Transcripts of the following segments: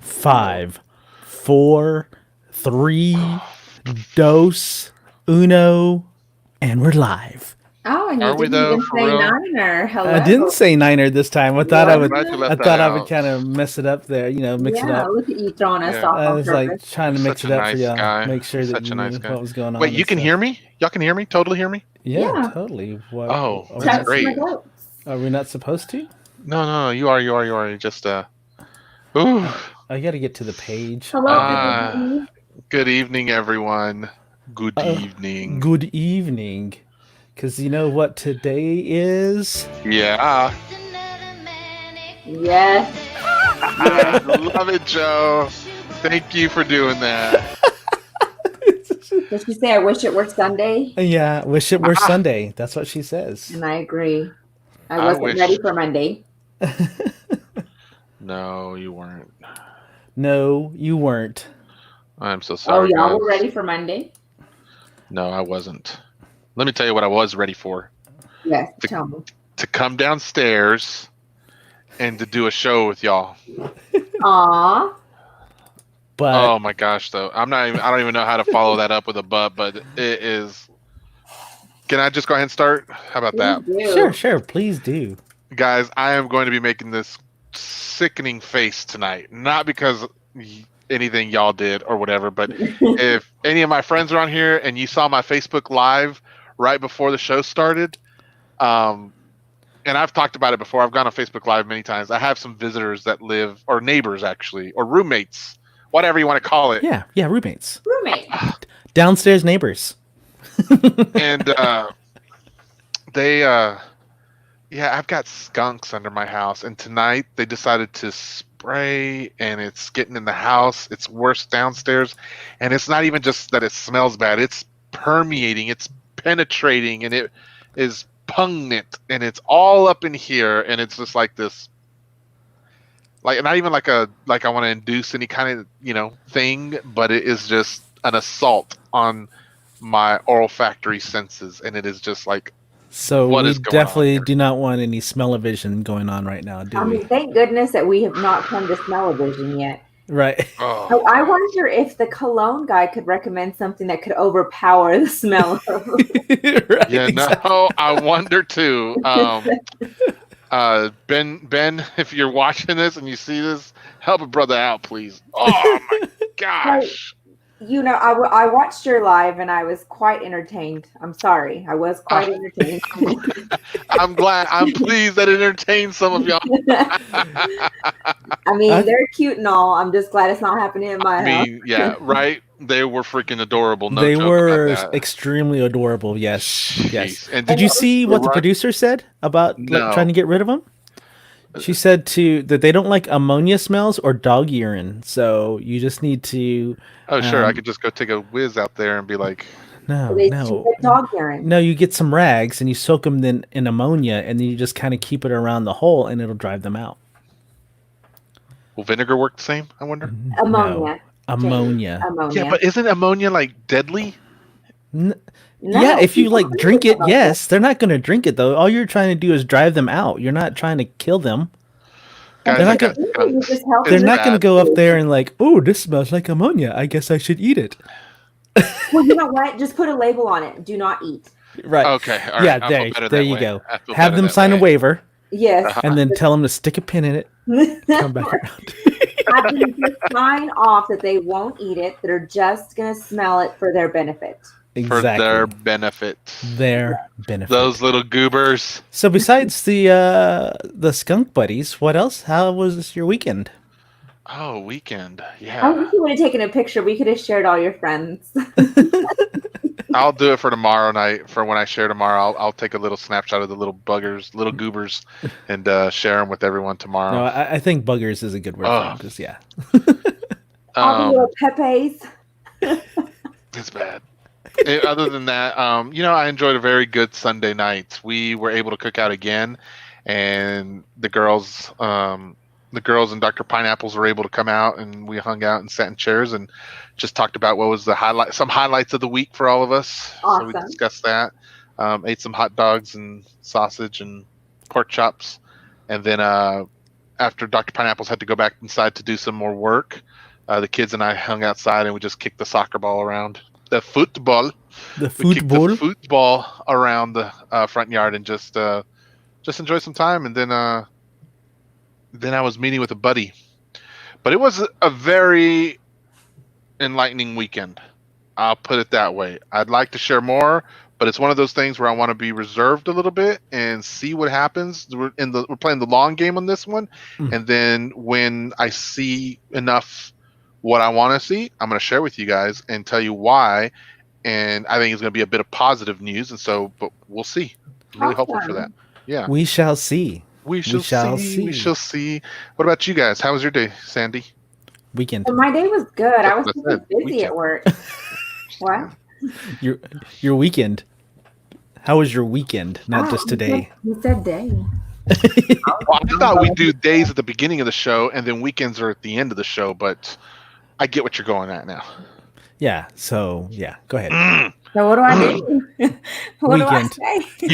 5, 4, 3, dos, uno, and we're live. Oh, and you Are we didn't though, even for say real? niner. I Hello. didn't say niner this time. I thought Yeah, I I'm would. glad you I left that thought I would out. kind of mess it up there. Mix it yeah. up. Look at you throwing us Yeah. off I on was like purpose. trying to mix Such a it up for nice y'all. guy. Make sure that Such you a nice knew guy. what was going on Wait, and you can stuff. hear me? Y'all can hear me? Totally hear me? Yeah, Yeah. totally. What? Oh, Are we that's not, Touch my great. goats. are we not supposed to? No. You are. You just Ooh. I got to get to the page. Hello, everybody. Good evening, everyone. Good Uh, evening. good evening. Because you know what today is? Yeah. Yes. I love it, Joe. Thank you for doing that. Did she say, I wish it were Sunday? Yeah, wish it were Sunday. That's what she says. And I agree. I I wasn't wish. ready for Monday. No, you weren't. No, you weren't. I'm so Oh, sorry, y'all guys. were ready for Monday? No, I wasn't. Let me tell you what I was ready for. Yes, tell me. To come downstairs and to do a show with y'all. Aw. But Oh my gosh, though. I don't even know how to follow that up with a but it is. Can I just go ahead and start? How about that? sure, please do. Guys, I am going to be making this sickening face tonight. Not because anything y'all did or whatever, but if any of my friends are on here and you saw my Facebook Live right before the show started, and I've talked about it before. I've gone on Facebook Live many times. I have some visitors that live, or neighbors actually, or roommates, whatever you want to call it. Yeah, roommates. Roommate. Downstairs neighbors. And they yeah, I've got skunks under my house, and tonight they decided to spray, and it's getting in the house. It's worse downstairs, and it's not even just that it smells bad. It's permeating, it's penetrating, and it is pungent, and it's all up in here, and it's just like this, like not even like I want to induce any kind of thing, but it is just an assault on my olfactory senses, and it is just like, So what we is going on definitely here? do not want any smell-o-vision going on right now, do I we? mean, thank goodness that we have not come to smell-o-vision yet. Right. Oh, Oh, I wonder if the cologne guy could recommend something that could overpower the smell of Right, yeah, exactly. no, I wonder too. Ben, if you're watching this and you see this, help a brother out, please. Oh my gosh. I watched your live and I was quite entertained. I'm sorry. I was quite entertained. I'm glad. I'm pleased that it entertained some of y'all. I mean, they're cute and all. I'm just glad it's not happening in my I house. mean, yeah, right. They were freaking adorable. No They joke were about that. extremely adorable. Yes. Jeez. And Did you see what the Right? producer said about No. trying to get rid of them? She said that they don't like ammonia smells or dog urine, so you just need to. Oh, sure. I could just go take a whiz out there and be like, No, They no, get dog urine. no. You get some rags and you soak them in ammonia, and then you just kind of keep it around the hole, and it'll drive them out. will vinegar work the same? I wonder. Ammonia. No, ammonia. Ammonia. Yeah, but isn't ammonia like deadly? No, Yeah, if you like people drink think it, about yes. They're not going to drink it though. All you're trying to do is drive them out. You're not trying to kill them. Guys, They're I not got that. skunks. Just help It's They're them. not going to bad. go up there and like, oh, this smells like ammonia. I guess I should eat it. Well, you know what? Just put a label on it. Do not eat. Right. Okay, all right. Yeah, I feel better there that you way. go. I feel Have better them that sign a way. waiver Yes. and then tell them to stick a pin in it. Come back around. Have them just sign off that they won't eat it. That are just going to smell it for their benefit. For their Exactly. benefit. Their benefit. Those little goobers. So besides the skunk buddies, what else? How was your weekend? Oh, weekend. I Yeah. wish you would have taken a picture. We could have shared all your friends. I'll do it for tomorrow night. For when I share tomorrow, I'll take a little snapshot of the little buggers, little goobers, and share them with everyone tomorrow. No, I think buggers is a good word for them. Just yeah. All the little Pepes. It's bad. Other than that, I enjoyed a very good Sunday night. We were able to cook out again, and the girls and Dr. Pineapples were able to come out, and we hung out and sat in chairs and just talked about what was some highlights of the week for all of us. Awesome. So we discussed that. Ate some hot dogs and sausage and pork chops, and then after Dr. Pineapples had to go back inside to do some more work, the kids and I hung outside and we just kicked the soccer ball around the football. The We kicked the football. football around the front yard and just enjoy some time. And then I was meeting with a buddy, but it was a very enlightening weekend. I'll put it that way. I'd like to share more, but it's one of those things where I want to be reserved a little bit and see what happens. We're playing the long game on this one, Mm. and then when I see enough what I want to see, I'm going to share with you guys and tell you why. And I think it's going to be a bit of positive news, and so, but we'll see. I'm really hopeful for that. Yeah, We shall see. we shall shall see. We see. shall see. What about you guys? How was your day, Sandy? Weekend. But my day was good. I was That's super it. busy Weekend. at work. What? Your weekend. How was your weekend? Not just today. You said day. Well, I thought we do days at the beginning of the show and then weekends are at the end of the show, but I get what you're going at now. Yeah. So yeah. Go ahead. So what do I do? What Weekend. do I say?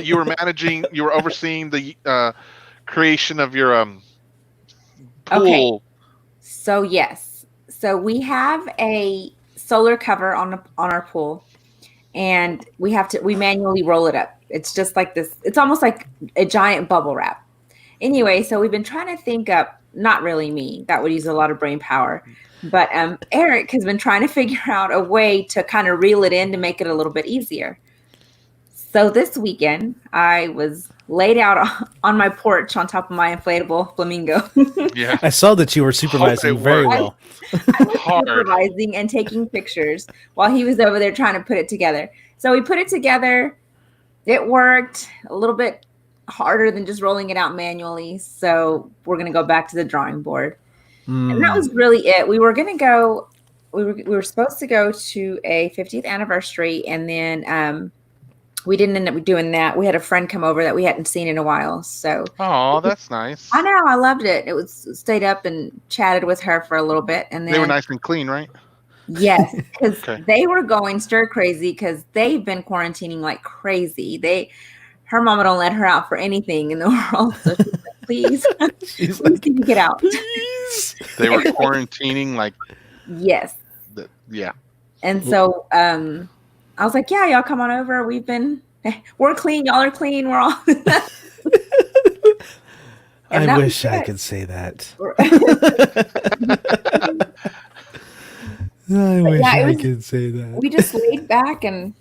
You were managing, you were overseeing the creation of your pool. So yes. So we have a solar cover on our pool, and we manually roll it up. It's just like this. It's almost like a giant bubble wrap. Anyway, so we've been trying to think up. Not really me. That would use a lot of brain power. But Eric has been trying to figure out a way to kind of reel it in to make it a little bit easier. So this weekend, I was laid out on my porch on top of my inflatable flamingo. Yeah, I saw that you were supervising it very worked. well. I was Hard. supervising and taking pictures while he was over there trying to put it together. So we put it together. It worked a little bit harder than just rolling it out manually. So we're going to go back to the drawing board. And that was really it. We were going to go, we were supposed to go to a 50th anniversary, and then we didn't end up doing that. We had a friend come over that we hadn't seen in a while. So Oh, that's nice. I know, I loved it. It was stayed up and chatted with her for a little bit, and then They were nice and clean, right? yes, because Okay. they were going stir crazy because they've been quarantining like crazy. Her mama don't let her out for anything in the world. So she's like, please, She's please like, can you get out? please. They were quarantining like Yes. yeah. And so I was like, yeah, y'all come on over. We're clean. Y'all are clean. We're all. And I that wish was I it. could say that. I wish yeah, it I was- could say that. We just laid back, and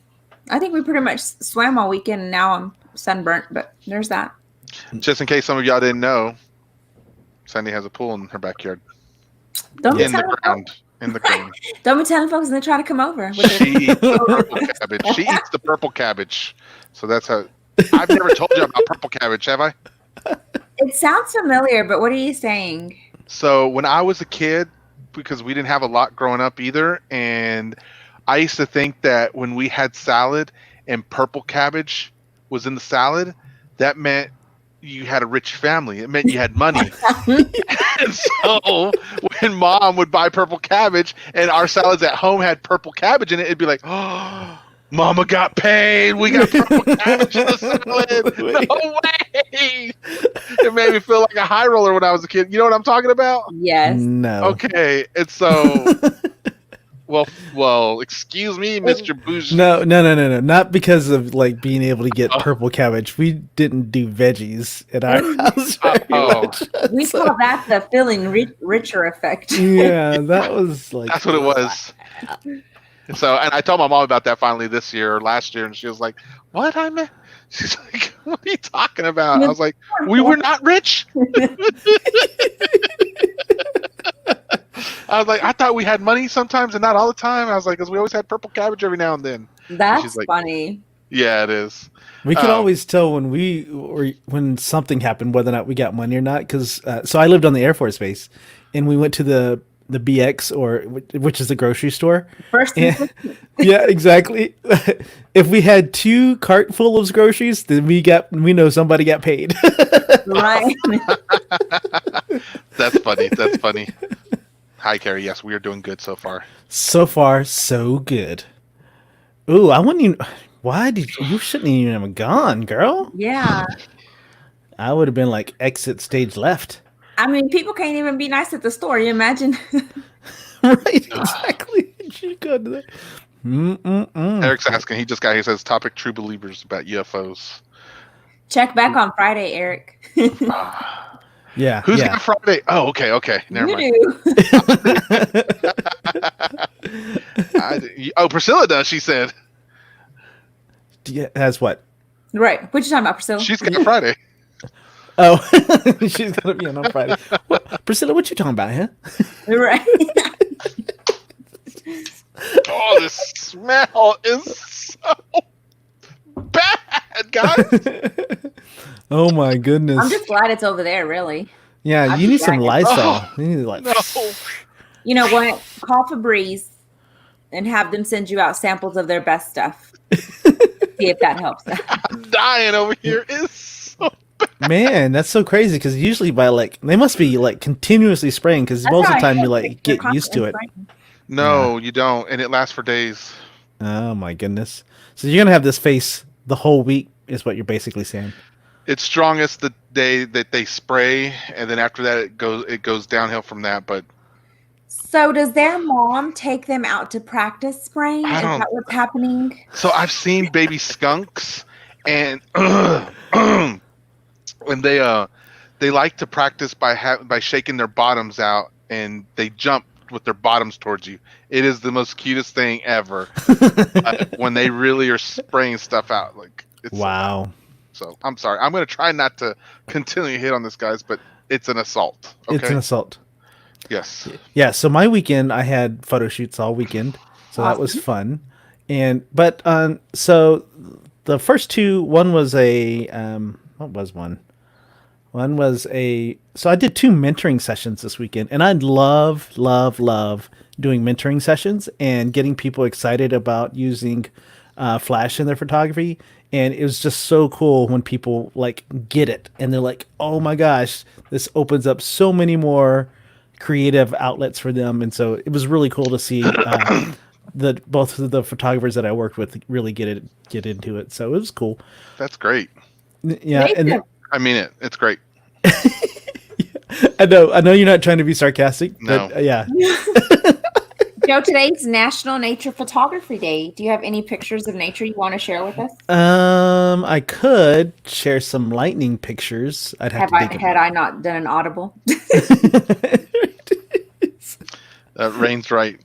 I think we pretty much swam all weekend. And now I'm sunburnt, but there's that. Just in case some of y'all didn't know, Sandy has a pool in her backyard. Don't be In the telling ground. In the ground. Don't be telling folks, and they try to come over. With She eats the purple cabbage. She eats the purple cabbage. So that's how. I've never told you about purple cabbage, have I? It sounds familiar, but what are you saying? So when I was a kid, because we didn't have a lot growing up either, and I used to think that when we had salad and purple cabbage was in the salad, that meant you had a rich family. It meant you had money. And so when mom would buy purple cabbage and our salads at home had purple cabbage in it, it'd be like, oh, mama got paid. We got purple cabbage in the salad. No way. It made me feel like a high roller when I was a kid. You know what I'm talking about? Yes. No. Okay. And so, well, excuse me, Mr. Bougie. No. Not because of like being able to get purple cabbage. We didn't do veggies at our house very Oh. much. We So, call that the feeling richer effect. yeah, that was like That's what it was. So, and I told my mom about that finally this year or last year, and she was like, "What, I meant?" She's like, "What are you talking about?" I was like, "We were not rich." I was like, "I thought we had money sometimes and not all the time." I was like, "Cause we always had purple cabbage every now and then." That's She's like- funny. Yeah, it is. We could Um, always tell when something happened whether or not we got money or not. Because so I lived on the Air Force Base, and we went to the BX which is the grocery store. First, And, yeah, exactly. If we had 2 cart full of groceries, then we know somebody got paid. right? That's funny. That's funny. Hi, Carrie. Yes, we are doing good so far. So far, so good. Ooh, I wouldn't even. Why did you shouldn't even have gone, girl? Yeah. I would have been like exit stage left. I mean, people can't even be nice at the store. You imagine? Right, exactly. You go to that. Eric's asking. He just got here. Says topic: true believers about UFOs. Check back on Friday, Eric. Yeah, Who's yeah. got Friday? Oh, okay. Never You mind. do. Priscilla does. She said Has what? Right. What you talking about, Priscilla? she's got Friday. Oh, she's gonna be on Friday. Priscilla, what you talking about, huh? Right. Oh, the smell is so bad, guys. Oh my goodness. I'm just glad it's over there, really. Yeah, I'd you be need some glad. Lysol. You need like No, You know what? Call Febreze and have them send you out samples of their best stuff. See if that helps. I'm dying over here. It's so man, that's so crazy because usually by like they must be like continuously spraying because That's most of how the I time you feel like they're get used to it. constantly spraying. no, you don't, and it lasts for days. Oh my goodness. So you're gonna have this face the whole week is what you're basically saying. It's strongest the day that they spray, and then after that it goes downhill from that. But So does their mom take them out to practice spraying? I Is don't- that what's happening? so I've seen baby skunks, and and they like to practice by shaking their bottoms out, and they jump with their bottoms towards you. It is the most cutest thing ever when they really are spraying stuff out. Like it's Wow. So I'm sorry. I'm going to try not to continue to hit on this, guys, but it's an assault. Okay. It's an assault. Yes. Yeah, so my weekend I had photo shoots all weekend. So that was fun. But so the first two, one was a what was one? One was so I did 2 mentoring sessions this weekend, and I love doing mentoring sessions and getting people excited about using flash in their photography. And it was just so cool when people like get it and they're like, oh my gosh, this opens up so many more creative outlets for them. And so it was really cool to see both of the photographers that I worked with really get into it. So it was cool. That's great. Yeah, and I mean it. It's great. I know you're not trying to be sarcastic, No. but yeah. Joe, today's National Nature Photography Day. Do you have any pictures of nature you want to share with us? I could share some lightning pictures. I'd have to think Had I not done an audible? Rain's right.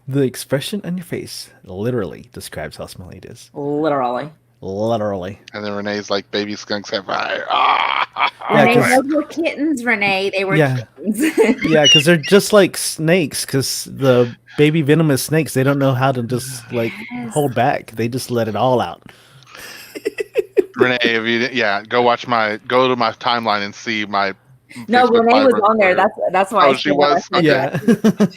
The expression on your face literally describes how smelly it is. Literally. Literally. And then Renee's like, baby skunks have fire. Ah! Yeah, Renee, 'cause- those were kittens, Renee. They were Yeah. kittens. Yeah, because they're just like snakes. Because the baby venomous snakes, they don't know how to just like hold back. They just let it all out. Renee, if you go to my timeline and see my. No, Facebook Renee was Live on there. or- That's why. Oh, I she said was? that. Okay.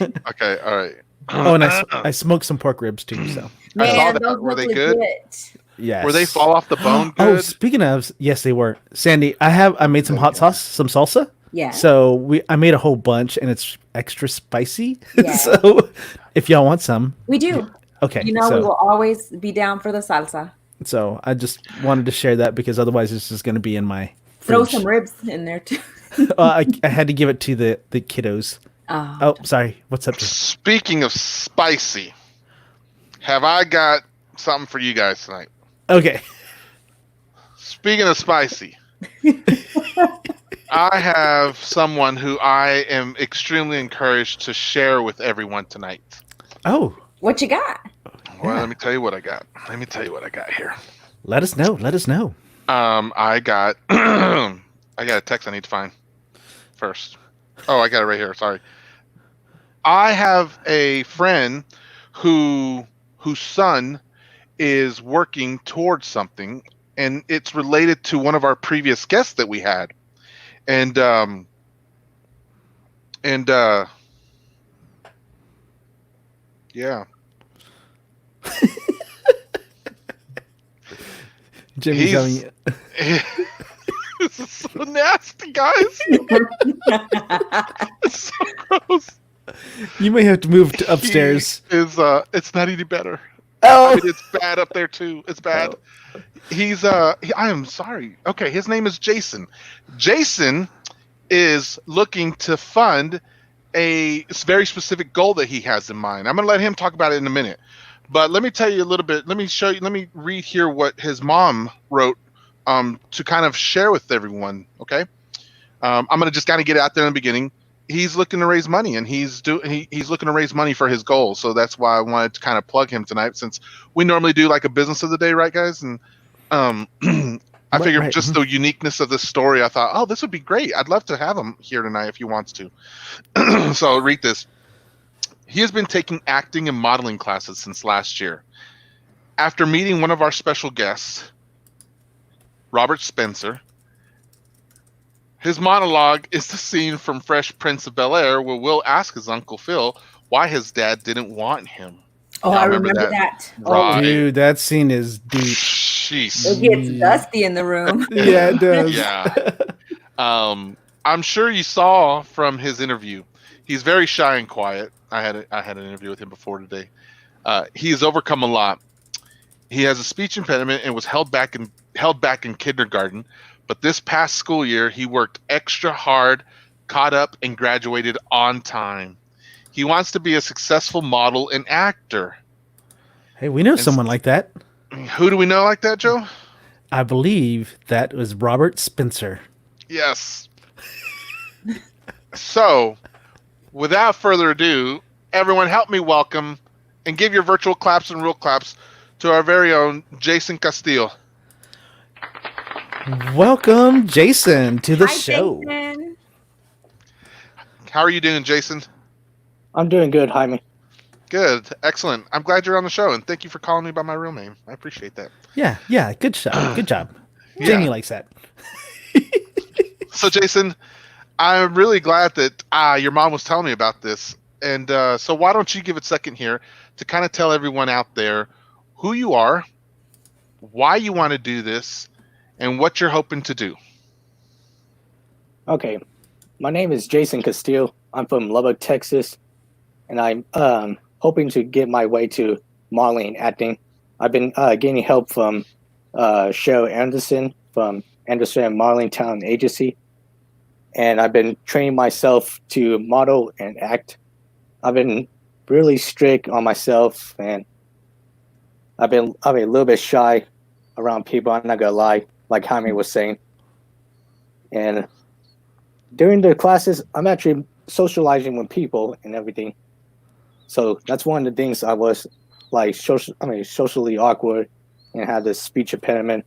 Yeah. Okay, all right. Oh, and I smoked some pork ribs too. So I saw Man, that. those Were look they good? legit. yes. Were they fall off the bone Oh, good? speaking of, yes, they were. Sandy, I made some hot sauce, some salsa. Yeah. So I made a whole bunch, and it's extra spicy. Yeah. So if y'all want some, We do. okay. You know, we will always be down for the salsa. So I just wanted to share that because otherwise it's just going to be in my Throw fridge. some ribs in there too. I had to give it to the kiddos. Oh, sorry. What's up? Jim? Speaking of spicy, have I got something for you guys tonight? Okay. Speaking of spicy, I have someone who I am extremely encouraged to share with everyone tonight. Oh, What you got? Well, let me tell you what I got. Let me tell you what I got here. let us know. Let us know. I got I got a text I need to find first. Oh, I got it right here. Sorry. I have a friend whose son is working towards something, and it's related to one of our previous guests that we had. And yeah. Jimmy's He's- having This is so nasty, guys. It's so gross. You may have to move to upstairs. He is it's not any better. Oh, I mean, it's bad up there too. It's bad. I am sorry. Okay, his name is Jason. Jason is looking to fund a very specific goal that he has in mind. I'm going to let him talk about it in a minute. But let me tell you a little bit. Let me read here what his mom wrote to kind of share with everyone. Okay. I'm going to just kind of get it out there in the beginning. He's looking to raise money, and he's looking to raise money for his goal. So that's why I wanted to kind of plug him tonight, since we normally do like a business of the day, right, guys? And I figured Right. just the uniqueness of this story, I thought, oh, this would be great. I'd love to have him here tonight if he wants to. So I'll read this. He has been taking acting and modeling classes since last year. After meeting one of our special guests, Robert Spencer, his monologue is the scene from Fresh Prince of Bel-Air where Will asks his Uncle Phil why his dad didn't want him. Oh, Y'all I remember that. Right. Oh, Dude, that scene is deep. Jeez. it gets dusty in the room. Yeah, it does. Yeah. I'm sure you saw from his interview. He's very shy and quiet. I had an interview with him before today. He has overcome a lot. He has a speech impediment and was held back in kindergarten. But this past school year, he worked extra hard, caught up, and graduated on time. He wants to be a successful model and actor. Hey, we know someone like that. Who do we know like that, Joe? I believe that was Robert Spencer. Yes. So, without further ado, everyone help me welcome and give your virtual claps and real claps to our very own Jason Castillo. Welcome, Jason, to the Hi, show. Jason. How are you doing, Jason? I'm doing good, Jaime. Good. Excellent. I'm glad you're on the show, and thank you for calling me by my real name. I appreciate that. Yeah, good job. Good job. Yeah. Jamie likes that. So, Jason, I'm really glad that your mom was telling me about this. And so why don't you give it a second here to kind of tell everyone out there who you are, why you want to do this, and what you're hoping to do. Okay, my name is Jason Castillo. I'm from Lubbock, Texas, and I'm hoping to get my way to modeling and acting. I've been getting help from Cheryl Anderson from Anderson Modeling Talent Agency, and I've been training myself to model and act. I've been really strict on myself, and I've been a little bit shy around people. I'm not gonna lie, like Jaime was saying. And during the classes, I'm actually socializing with people and everything. So that's one of the things I was like, socially awkward and had this speech impediment.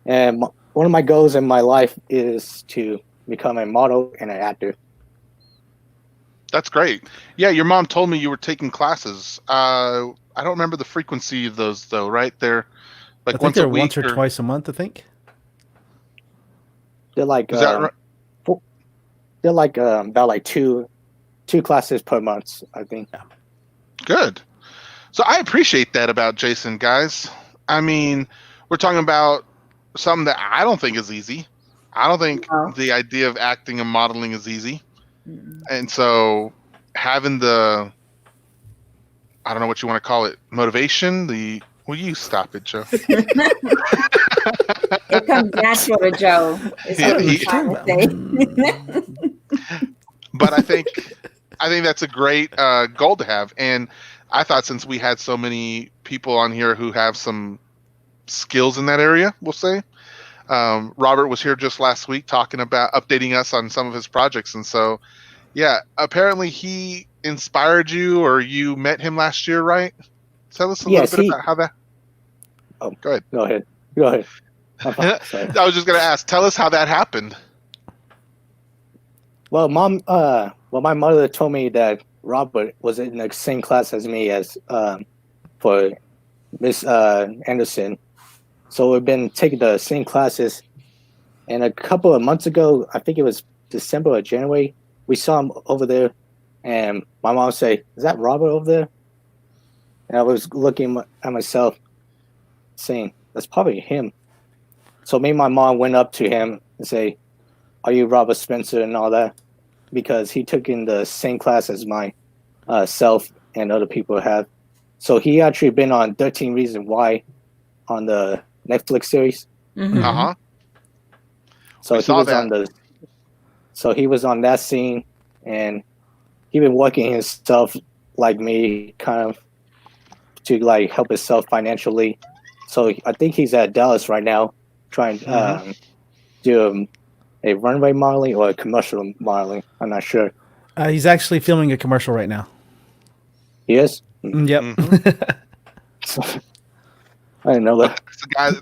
And one of my goals in my life is to become a model and an actor. That's great. Yeah, your mom told me you were taking classes. I don't remember the frequency of those, though, right? They're like I think once a they're week once or twice a month, I think. They're like Is that right? they're like about like two classes per month, I think. Good. So I appreciate that about Jason, guys. I mean, we're talking about something that I don't think is easy. I don't think No. the idea of acting and modeling is easy. Mm. And so having the, I don't know what you want to call it, motivation, will you stop it, Joe? It comes natural to Joe. Is what He- he's trying to say. But I think that's a great goal to have. And I thought since we had so many people on here who have some skills in that area, we'll say, Robert was here just last week talking about updating us on some of his projects. And so, yeah, apparently he inspired you, or you met him last year, right? Tell us a Yes, little bit about how that. Oh, go ahead. Go ahead. Sorry. I was just going to ask, tell us how that happened. Well, my mother told me that Robert was in the same class as me as for Miss Anderson. So we've been taking the same classes. And a couple of months ago, I think it was December or January, we saw him over there. And my mom said, "Is that Robert over there?" And I was looking at myself saying, "That's probably him." So me and my mom went up to him and say, "Are you Robert Spencer?" and all that, because he took in the same class as my self and other people have. So he actually been on 13 Reasons Why on the Netflix series. Mhm. Uh-huh. So We he saw was that. on the So he was on that scene, and he been working himself like me, kind of to like help himself financially. So I think he's at Dallas right now, trying do a runway modeling or a commercial modeling. I'm not sure. He's actually filming a commercial right now. He is. Yep. I didn't know that.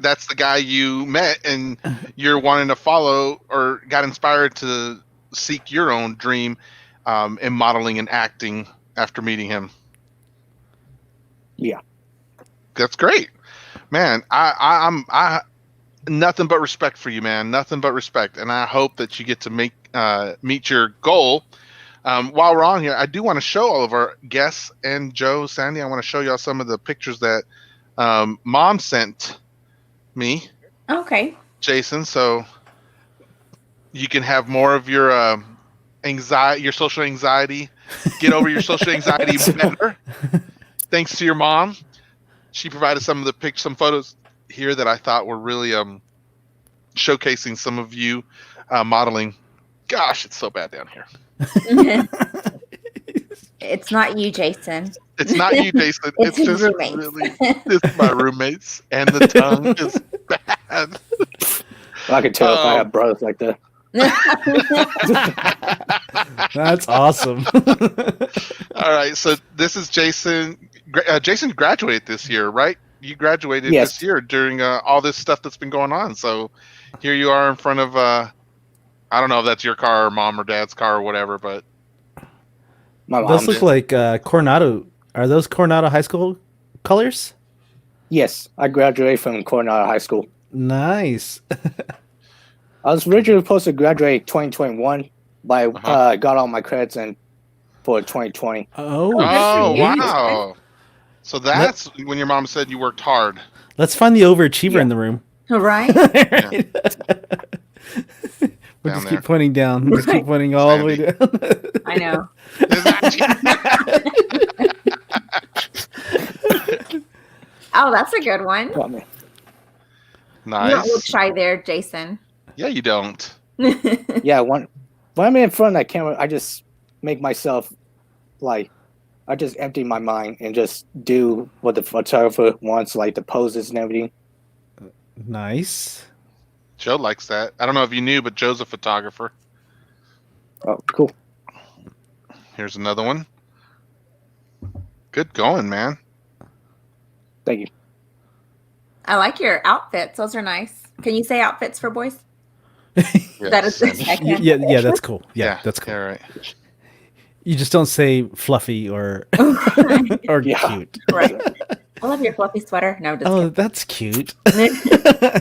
That's the guy you met, and you're wanting to follow, or got inspired to seek your own dream in modeling and acting after meeting him. Yeah. That's great, man. I nothing but respect for you, man. Nothing but respect, and I hope that you get to meet your goal. While we're on here, I do want to show all of our guests and Joe, Sandy. I want to show y'all some of the pictures that Mom sent me, Okay. Jason, so you can have more of your anxiety, your social anxiety. Get over your social anxiety better. Thanks to your mom. She provided some of some photos here that I thought were really showcasing some of you modeling. Gosh, it's so bad down here. It's not you, Jason. It's not you, Jason. It's his just roommates. really, it's my roommates, and the tongue is bad. I can tell if I have brothers like that. That's awesome. All right, so this is Jason. Jason graduated this year, right? You graduated Yes. this year during all this stuff that's been going on. So here you are in front of, I don't know if that's your car or mom or dad's car or whatever, but My Those mom. look like Coronado. Are those Coronado High School colors? Yes, I graduated from Coronado High School. Nice. I was originally supposed to graduate 2021, but I got all my credits in for 2020. Oh, oh, sweet. wow. So that's when your mom said you worked hard. let's find the overachiever in the room. Right? We'll Down just there. keep pointing down. We'll just keep pointing all the way down. I know. Oh, that's a good one. Oh, man. You don't look Nice. shy there, Jason. Yeah, you don't. Yeah, when I'm in front of that camera, I just make myself like I just empty my mind and just do what the photographer wants, like the poses and everything. Nice. Joe likes that. I don't know if you knew, but Joe's a photographer. Oh, cool. Here's another one. Good going, man. Thank you. I like your outfits. Those are nice. Can you say outfits for boys? Yeah, That is the Sandy. second. Yeah, that's cool. Yeah, that's cool. Yeah, right. You just don't say fluffy or or Yeah. cute. Right. I love your fluffy sweater. No, just Oh, that's cute.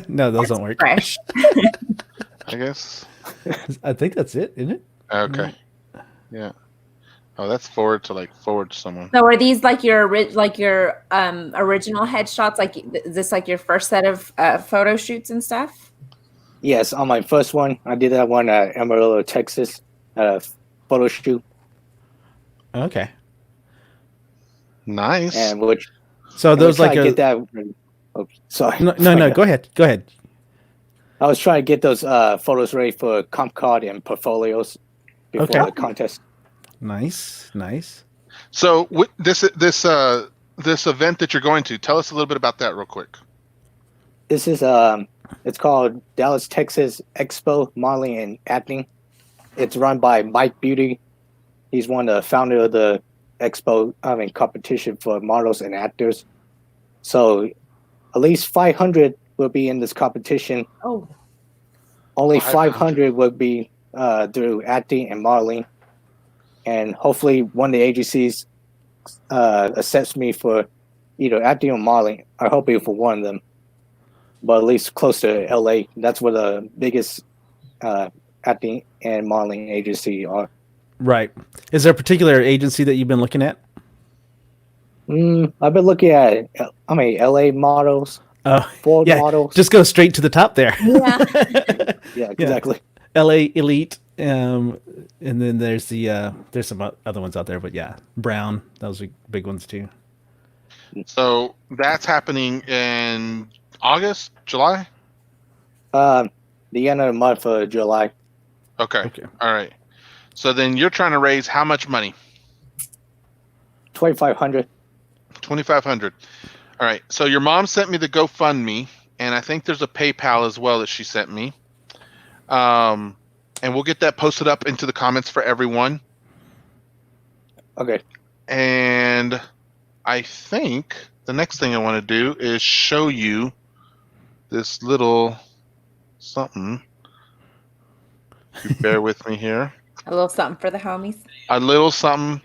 No, those don't work. fresh. I guess. I think that's it, isn't it? Okay. Yeah. Oh, that's forward to someone. So are these like your original headshots? Like, is this like your first set of photo shoots and stuff? Yes, on my first one, I did that one at Amarillo, Texas, at a photo shoot, Okay. Nice. and which So those trying like to a get that. Oh, sorry. no. Go ahead. Go ahead. I was trying to get those photos ready for comp card and portfolios before Okay. the contest. Nice. So this event that you're going to, tell us a little bit about that real quick. This is it's called Dallas, Texas Expo Modeling and Acting. It's run by Mike Beauty. He's one of the founder of the expo, competition for models and actors. So at least 500 will be in this competition. Oh, Only 500. 500 would be through acting and modeling. And hopefully one of the agencies accepts me for either acting or modeling. I hope it for one of them. But at least close to LA. That's where the biggest acting and modeling agency are. Right. Is there a particular agency that you've been looking at? I've been looking at LA models, Oh, Ford yeah. models. Just go straight to the top there. yeah. Yeah, exactly. LA Elite, and then there's there's some other ones out there, but yeah, Brown, those are big ones too. So that's happening in August, July? The end of the month of July. Okay. Okay. All right. So then you're trying to raise how much money? 2,500. 2,500. All right. So your mom sent me the GoFundMe, and I think there's a PayPal as well that she sent me. And we'll get that posted up into the comments for everyone. Okay. And I think the next thing I want to do is show you this little something. If you bear with me here. A little something for the homies. A little something.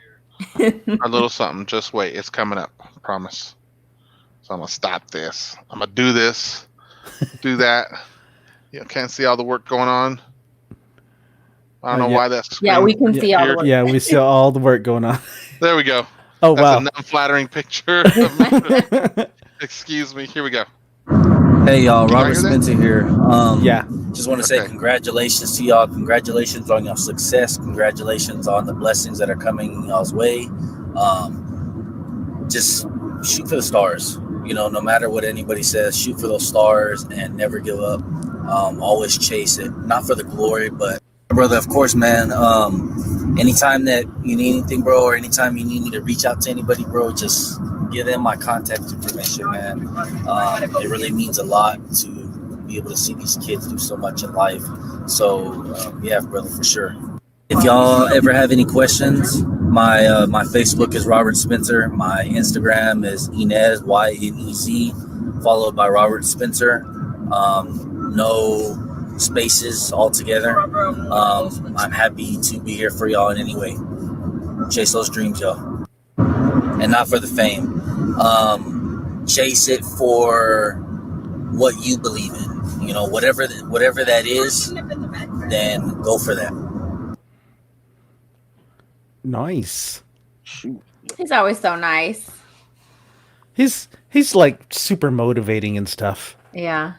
A little something. Just wait. It's coming up. I promise. So I'm going to stop this. I'm going to do this. Do that. You can't see all the work going on. I don't know why that's Yeah, we can see all the work. Yeah, we see all the work going on. There we go. Oh, That's wow. an unflattering picture. Excuse me. Here we go. Hey y'all, Can y'all Robert hear that? Spencer here. Yeah. Just want to say Okay. congratulations to y'all. Congratulations on your success. Congratulations on the blessings that are coming y'all's way. Just shoot for the stars. You know, no matter what anybody says, shoot for those stars and never give up. Always chase it. Not for the glory, but brother, of course, man. Anytime that you need anything, bro, or anytime you need me to reach out to anybody, bro, just give them my contact information, man. It really means a lot to be able to see these kids do so much in life. So, yeah, brother, for sure. If y'all ever have any questions, my Facebook is Robert Spencer. My Instagram is Inez, Ynez, followed by Robert Spencer. No spaces altogether. I'm happy to be here for y'all in any way. Chase those dreams, y'all. And not for the fame. Chase it for what you believe in. You know, whatever that is, then go for that. Nice. Shoot. He's always so nice. He's like super motivating and stuff. Yeah.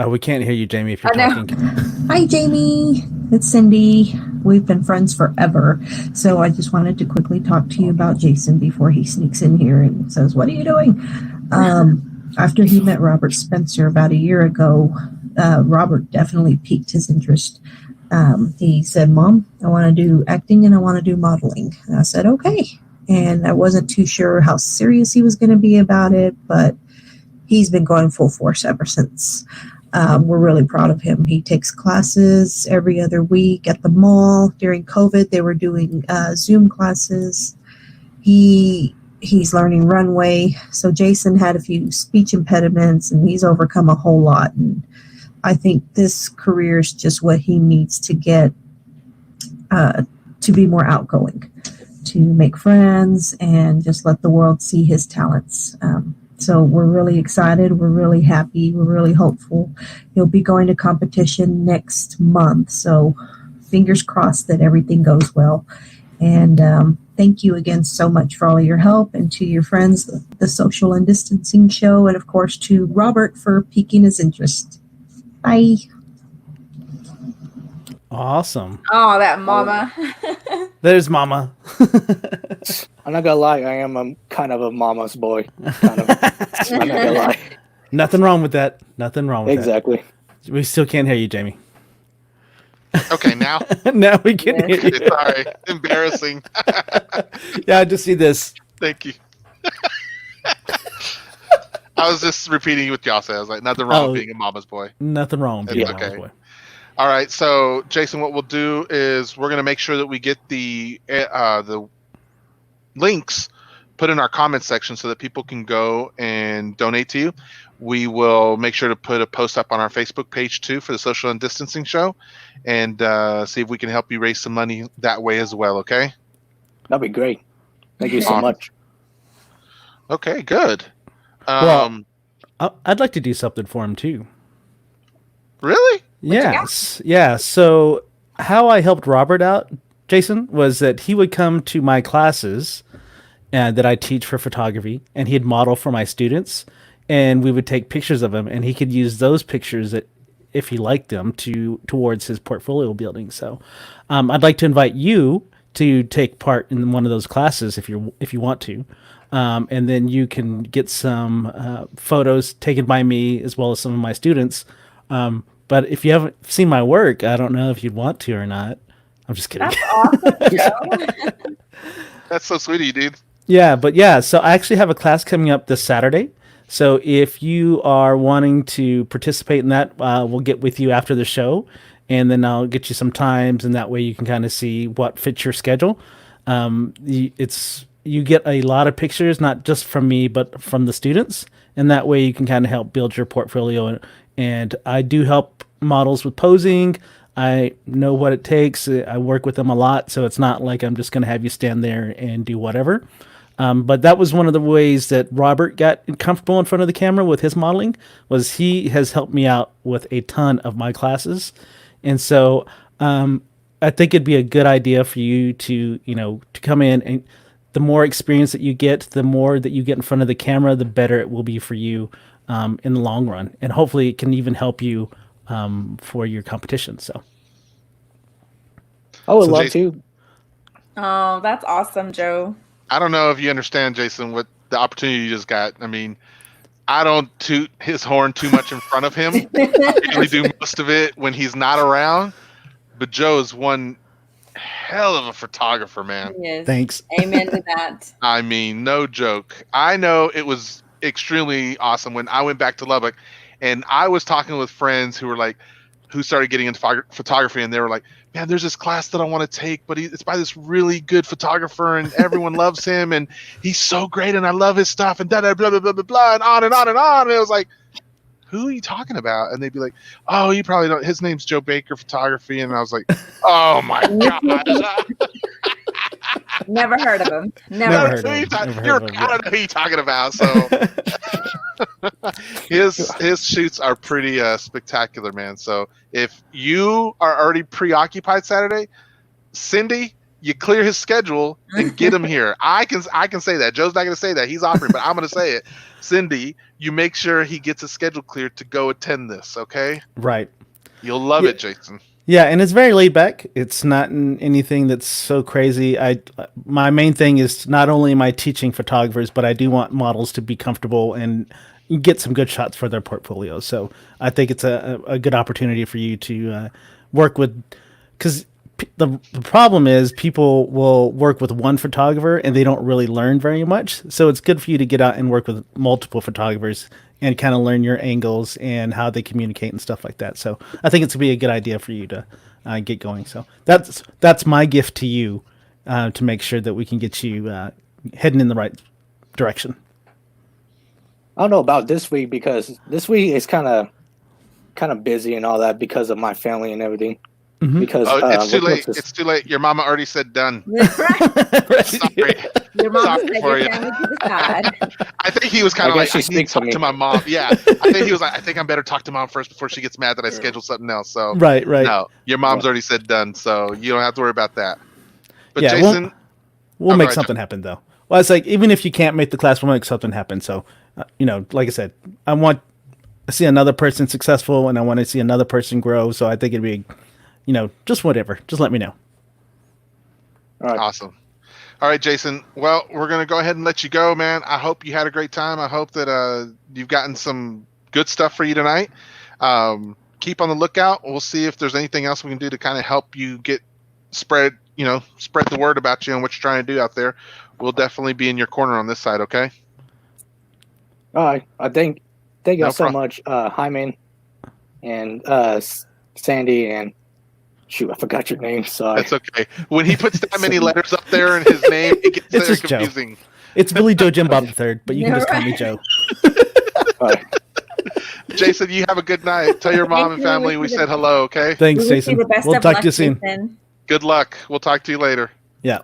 We can't hear you, Jamie, if you're I know. talking. Hi, Jamie. It's Cindy. We've been friends forever. So I just wanted to quickly talk to you about Jason before he sneaks in here and says, "What are you doing?" After he met Robert Spencer about a year ago, Robert definitely piqued his interest. He said, "Mom, I want to do acting and I want to do modeling." And I said, "Okay." And I wasn't too sure how serious he was going to be about it, but he's been going full force ever since. We're really proud of him. He takes classes every other week at the mall. During COVID, they were doing Zoom classes. He's learning runway. So Jason had a few speech impediments, and he's overcome a whole lot. And I think this career is just what he needs to get to be more outgoing, to make friends, and just let the world see his talents. So we're really excited. We're really happy. We're really hopeful. He'll be going to competition next month. So fingers crossed that everything goes well. And thank you again so much for all your help, and to your friends, the Social and Distancing Show, and of course to Robert for piquing his interest. Bye. Awesome. Oh, that mama. There's Mama. I'm not gonna lie, I am kind of a mama's boy. Kind of. I'm not gonna lie. Nothing wrong with that. Nothing wrong with Exactly. that. We still can't hear you, Jamie. Okay, now. Now we can Yeah. hear you. Sorry. Embarrassing. Yeah, I just see this. Thank you. I was just repeating what y'all said. I was like, nothing wrong with being a mama's boy. Nothing wrong with being It's a Mama's okay. boy. All right, so Jason, what we'll do is we're gonna make sure that we get the links put in our comment section so that people can go and donate to you. We will make sure to put a post up on our Facebook page too for the Social and Distancing Show, and see if we can help you raise some money that way as well. Okay. That'd be great. Thank you so much. Okay. Good. Well, I'd like to do something for him too. Really? Yes. Yeah. So how I helped Robert out, Jason, was that he would come to my classes that I teach for photography, and he'd model for my students, and we would take pictures of him, and he could use those pictures that, if he liked them, towards his portfolio building. So I'd like to invite you to take part in one of those classes if you want to. And then you can get some photos taken by me as well as some of my students But if you haven't seen my work, I don't know if you'd want to or not. I'm just kidding. That's awesome, Joe. That's so sweet of you, dude. Yeah, but yeah, so I actually have a class coming up this Saturday. So if you are wanting to participate in that, we'll get with you after the show, and then I'll get you some times, and that way you can kind of see what fits your schedule. You get a lot of pictures, not just from me, but from the students, and that way you can kind of help build your portfolio. And I do help models with posing. I know what it takes. I work with them a lot, so it's not like I'm just going to have you stand there and do whatever. But that was one of the ways that Robert got comfortable in front of the camera with his modeling. Was he has helped me out with a ton of my classes, and so I think it'd be a good idea for you to to come in, and the more experience that you get, the more that you get in front of the camera, the better it will be for you in the long run, and hopefully it can even help you for your competition. So I would So love Jason- to. Oh, that's awesome, Joe. I don't know if you understand, Jason, what the opportunity you just got. I mean, I don't toot his horn too much in front of him. I usually do most of it when he's not around. But Joe is one hell of a photographer, man. Yes. thanks. Amen to that. I mean, no joke. I know it was extremely awesome when I went back to Lubbock, and I was talking with friends who were like, who started getting into photography, and they were like, man, there's this class that I want to take, but it's by this really good photographer, and everyone loves him, and he's so great, and I love his stuff, and da da blah blah blah blah blah, and on and on and on. And it was like, who are you talking about? And they'd be like, oh, you probably don't. His name's Joe Baker Photography. And I was like, oh my gosh. Never heard of him. Never Never. heard of him. Never heard You're, of him. I don't know who you're talking about. So his shoots are pretty spectacular, man. So if you are already preoccupied Saturday, Cindy, you clear his schedule and get him here. I can say that. Joe's not going to say that. He's offering, but I'm going to say it. Cindy, you make sure he gets his schedule cleared to go attend this, okay? Right. You'll love it, Jason. Yeah, and it's very laid back. It's not anything that's so crazy. My main thing is not only am I teaching photographers, but I do want models to be comfortable and get some good shots for their portfolio. So I think it's a good opportunity for you to work with, because the problem is people will work with one photographer and they don't really learn very much. So it's good for you to get out and work with multiple photographers and kind of learn your angles and how they communicate and stuff like that. So I think it's gonna be a good idea for you to get going. So that's my gift to you, to make sure that we can get you heading in the right direction. I don't know about this week because this week is kind of busy and all that because of my family and everything. Mhm. Because It's too what's late. this- It's too late. Your mama already said done. Right. Sorry. Your mom Sorry said for your you. family to decide. I think he was kind of I like, guess she I need to speaks for talk me. to my mom. Yeah. I think he was like, I think I'm better talk to mom first before she gets mad that I scheduled something else. So Right. no, your mom's already said done, so you don't have to worry about that. But Yeah, Jason, We'll Oh, make go ahead, something happen, though. Well, it's like, even if you can't make the class, we'll make something happen. So, like I said, I want to see another person successful, and I want to see another person grow. So I think it'd be, just whatever. Just let me know. all right. awesome. All right, Jason. Well, we're gonna go ahead and let you go, man. I hope you had a great time. I hope that you've gotten some good stuff for you tonight. Keep on the lookout. We'll see if there's anything else we can do to kind of help you spread the word about you and what you're trying to do out there. We'll definitely be in your corner on this side. Okay. All right. I thank y'all No so problem. much, Hyman and Sandy and shoot, I forgot your name. Sorry. That's okay. When he puts that many letters up there in his name, it gets It's very just Joe. confusing. It's Billy Joe Jim Bob III, but you can just call me Joe. All right. Jason, you have a good night. Tell your mom Thank and you. family we said hello. Okay. Thanks, We wish Jason. you the best We'll of talk luck, to you soon. Jason. Good luck. We'll talk to you later. Yeah.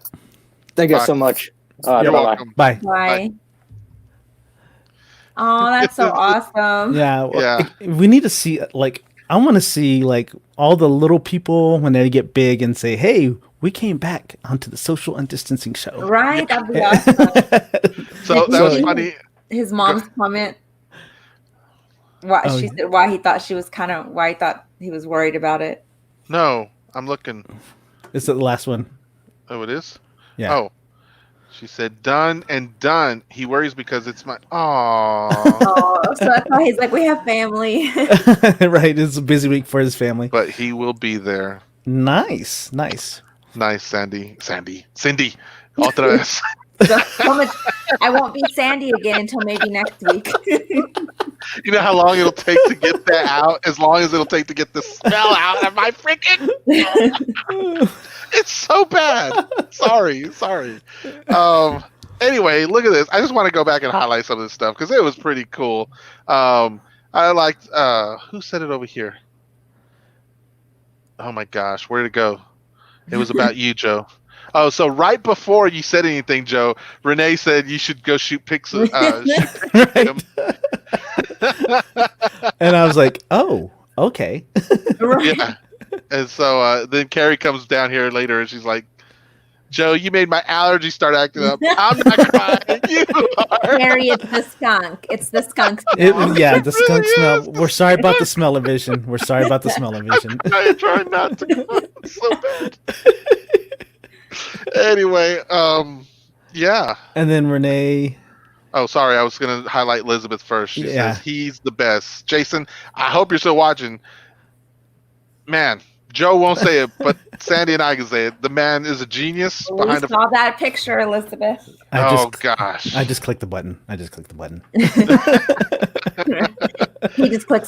Thank you Bye. so much. All right. You're Bye-bye. welcome. Bye. Bye. Oh, that's so awesome. Yeah. Well, Yeah. we need to see, I want to see, all the little people when they get big and say, hey, we came back onto the social undistancing show. Right? That'd be awesome. So that was funny. His mom's comment. Why Oh, she yeah. said why he thought why he thought he was worried about it. No, I'm looking. Is it the last one? Oh, it is? Yeah. Oh. She said, "Done and done." He worries because it's my. Aww. Oh, so that's why he's like, we have family. Right, it's a busy week for his family. But he will be there. Nice. Nice, Cindy. Otra vez. So much, I won't be Sandy again until maybe next week. You know how long it'll take to get that out? As long as it'll take to get the smell out of my freaking. It's so bad. Sorry. Anyway, look at this. I just want to go back and highlight some of this stuff because it was pretty cool. I liked. Who said it over here? Oh my gosh, where'd it go? It was about you, Joe. Oh, so right before you said anything, Joe, Renee said you should go shoot pics. Shoot pics with him. And I was like, oh, okay. Right. Yeah. And so then Carrie comes down here later and she's like, Joe, you made my allergies start acting up. I'm not crying. You are. Harry, it's the skunk. It's the skunk smell. Yeah, the skunk really smell. is. We're sorry about the smell-o-vision. We're sorry about the smell-o-vision. I try not to cry. It's so bad. Anyway, yeah. And then Renee. Oh, sorry. I was going to highlight Elizabeth first. She Yeah. says he's the best. Jason, I hope you're still watching. Man, Joe won't say it, but Sandy and I can say it. The man is a genius We behind saw that picture, Elizabeth. gosh. I just clicked the button. He just clicks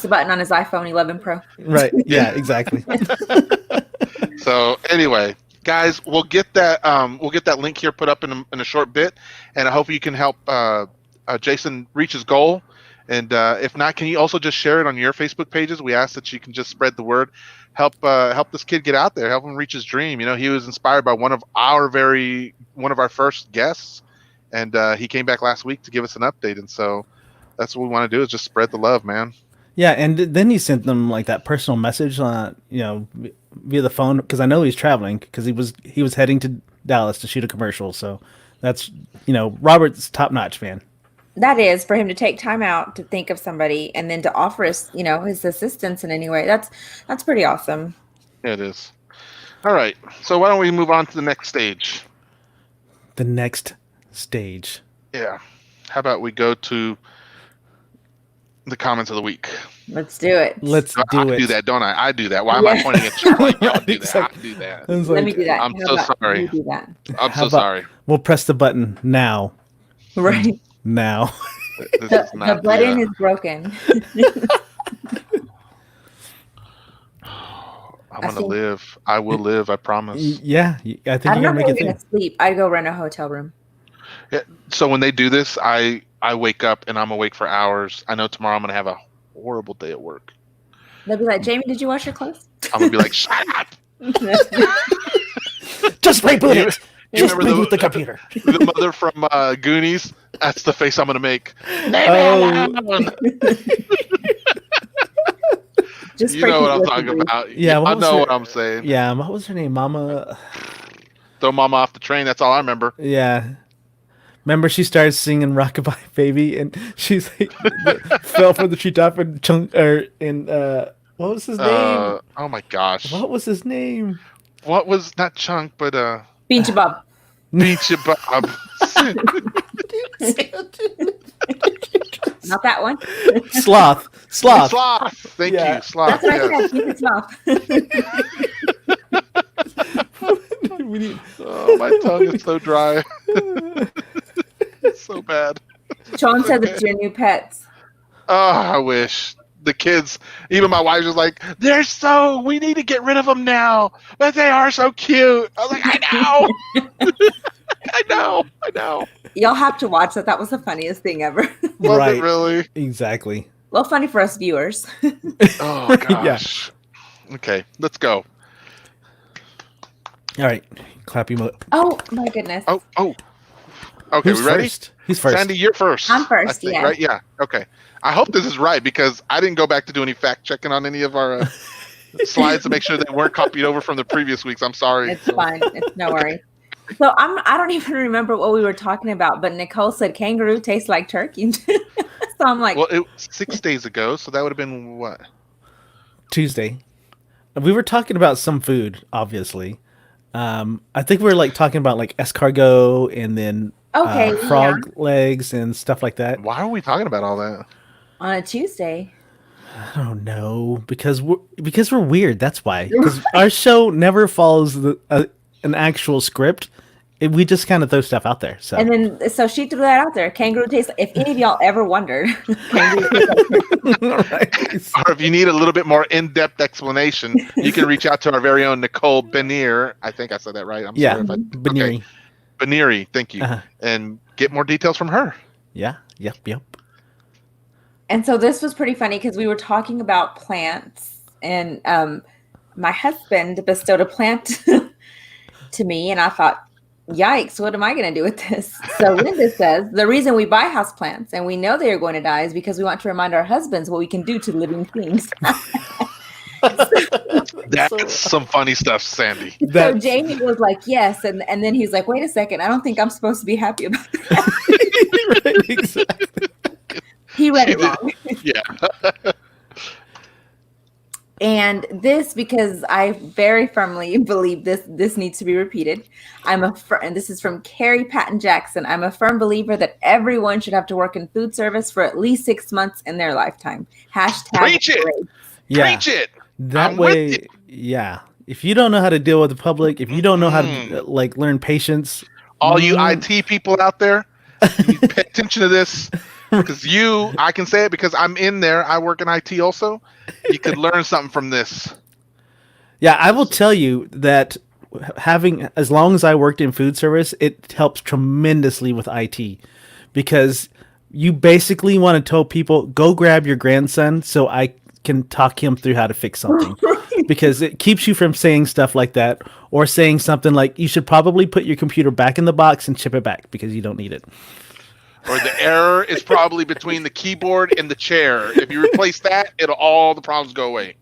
the button on his iPhone 11 Pro. Right. Yeah, exactly. So anyway, guys, we'll get that link here put up in a short bit, and I hope you can help Jason reach his goal. And if not, can you also just share it on your Facebook pages? We ask that you can just spread the word, help this kid get out there, help him reach his dream. You know, he was inspired by one of our first guests, and he came back last week to give us an update. And so that's what we want to do is just spread the love, man. Yeah, and then he sent them like that personal message, via the phone because I know he's traveling because he was heading to Dallas to shoot a commercial. So that's Robert's top notch, man. That is for him to take time out to think of somebody and then to offer us, his assistance in any way. That's pretty awesome. Yeah, it is. All right. So why don't we move on to the next stage? The next stage. Yeah. How about we go to the comments of the week? Let's do it. Let's I do it. do that, don't I? I do that. Why am I pointing at you like y'all do that? Exactly. I do that. I was Let like, me do that. I'm How so about sorry. you do that? I'm How so about- sorry. We'll press the button now. Right. Now. This The is not button is broken. I'm gonna live. I will live. I promise. Yeah, I think I you're don't know gonna if make we're it gonna through. sleep. I'd go rent a hotel room. Yeah. So when they do this, I wake up and I'm awake for hours. I know tomorrow I'm gonna have a horrible day at work. They'll be like, Jamie, did you wash your clothes? I'm gonna be like, shut up. Just reboot it. You Just remember reboot the computer. the mother from Goonies? That's the face I'm gonna make. Oh. Just You know what I'm freaking talking listen. about. Yeah, I what was know her- what I'm saying. Yeah, what was her name? Mama. Throw mama off the train. That's all I remember. Yeah. Remember, she started singing "Rockabye Baby," and she's like, fell from the treetop and what was his name? Oh my gosh. What was his name? What was not Chunk, but Bean Bob. Beach Bob. Not that one. Sloth. Sloth. Thank Yeah. you, Sloth. That's what I Yes. said. Keep it soft. We need- Oh, my tongue is so dry. It's so bad. Sean said it's your new pets. Oh, I wish. The kids, even my wife was like, we need to get rid of them now, but they are so cute. I was like, I know. I know. Y'all have to watch that. That was the funniest thing ever. Was Right. it really? Exactly. Well, funny for us viewers. Oh, gosh. Okay, let's go. All right. Clap emo. Oh my goodness. Oh. Okay, Who's we ready? first? He's first. Sandy, you're first. I'm first, I think, yeah. Right? Yeah. Okay. I hope this is right because I didn't go back to do any fact checking on any of our slides to make sure they weren't copied over from the previous weeks. I'm sorry. It's fine. It's no worry. So I don't even remember what we were talking about, but Nicole said kangaroo tastes like turkey. So I'm like, Well, it was 6 days ago, so that would have been what? Tuesday. We were talking about some food, obviously. I think we were like talking about like escargot and then Okay, frog legs and stuff like that. Why are we talking about all that? on a Tuesday. I don't know because we're weird. That's why. Because our show never follows an actual script. We just kind of throw stuff out there. So And then, so she threw that out there. Kangaroo tastes. If any of y'all ever wondered, kangaroo tastes like right. Or if you need a little bit more in-depth explanation, you can reach out to our very own Nicole Benier. I think I said that right. I'm Yeah, sorry if I. Baneri. Okay, Benieri, thank you, Uh-huh. and get more details from her. Yeah. Yep. And so this was pretty funny because we were talking about plants, and my husband bestowed a plant to me, and I thought, yikes, what am I going to do with this? So Linda says the reason we buy house plants and we know they are going to die is because we want to remind our husbands what we can do to living things. That's some funny stuff, Sandy. So Jamie was like, yes, and then he's like, wait a second, I don't think I'm supposed to be happy about that. Right, exactly. He read it wrong. Yeah. And this, because I very firmly believe this needs to be repeated. And this is from Carrie Patton Jackson. I'm a firm believer that everyone should have to work in food service for at least 6 months in their lifetime. # Preach it. grace. Yeah. Preach it. That I'm with way, you. yeah. If you don't know how to deal with the public, if you don't know how to like learn patience, All you IT people out there, you pay attention to this. Because I can say it because I'm in there. I work in IT also. You could learn something from this. yeah, I will tell you that having as long as I worked in food service, it helps tremendously with IT because you basically want to tell people go grab your grandson so I can talk him through how to fix something because it keeps you from saying stuff like that or saying something like you should probably put your computer back in the box and ship it back because you don't need it. Or the error is probably between the keyboard and the chair. If you replace that, all the problems go away.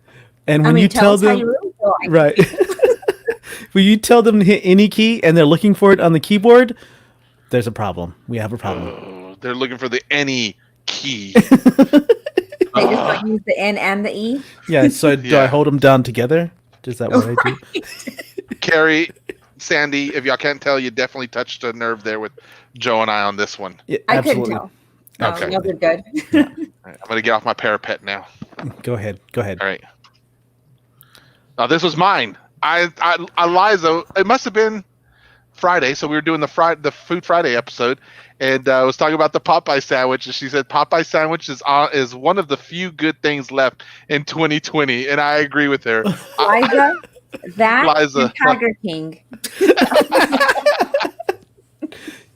And when you tell us how them, you really feel. right, when you tell them to hit any key and they're looking for it on the keyboard, there's a problem. We have a problem. Oh, they're looking for the any key. They just don't use the N and the E. Yeah. So do I hold them down together? Is that what I do? Carrie, Sandy, if y'all can't tell, you definitely touched a nerve there with Joe and I on this one. Yeah, I absolutely. couldn't tell. Okay. No, they're good. All right, I'm going to get off my parapet now. Go ahead. All right. Now, this was mine. Eliza, it must have been Friday, so we were doing the Food Friday episode, and I was talking about the Popeye sandwich, and she said Popeye sandwich is one of the few good things left in 2020, and I agree with her. Liza, that Liza. and Tiger King.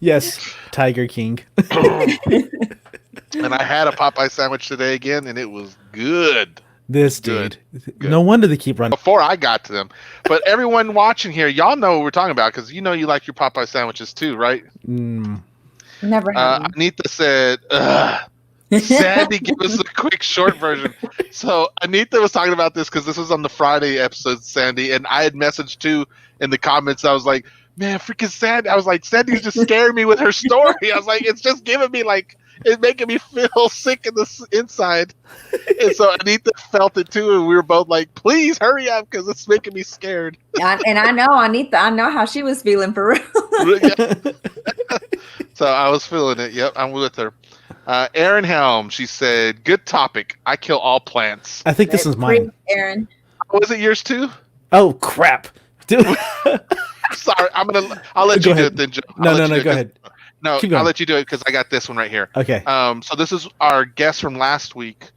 Yes, Tiger King. And I had a Popeye sandwich today again, and it was good. This Good. dude. No wonder they keep running. Before I got to them. But everyone watching here, y'all know what we're talking about because you know you like your Popeye sandwiches too, right? Never had one. Anita said, Sandy, give us a quick short version. So Anita was talking about this because this was on the Friday episode, Sandy, and I had messaged too in the comments. I was like, man, freaking Sandy. I was like, Sandy's just scaring me with her story. I was like, it's just giving me like, it's making me feel sick in the inside. And so Anita felt it too, and we were both like, please hurry up because it's making me scared. And I know Anita, I know how she was feeling for real. So I was feeling it. Yep, I'm with her. Erin Helm, she said, good topic. I kill all plants. I think this is mine. Aaron. Was it yours too? Oh, crap. Dude. Sorry, I'll let Go you do ahead. it then, Joe. No, I'll let you do it go 'cause- ahead. No, Keep going. I'll let you do it because I got this one right here. Okay. So this is our guest from last week.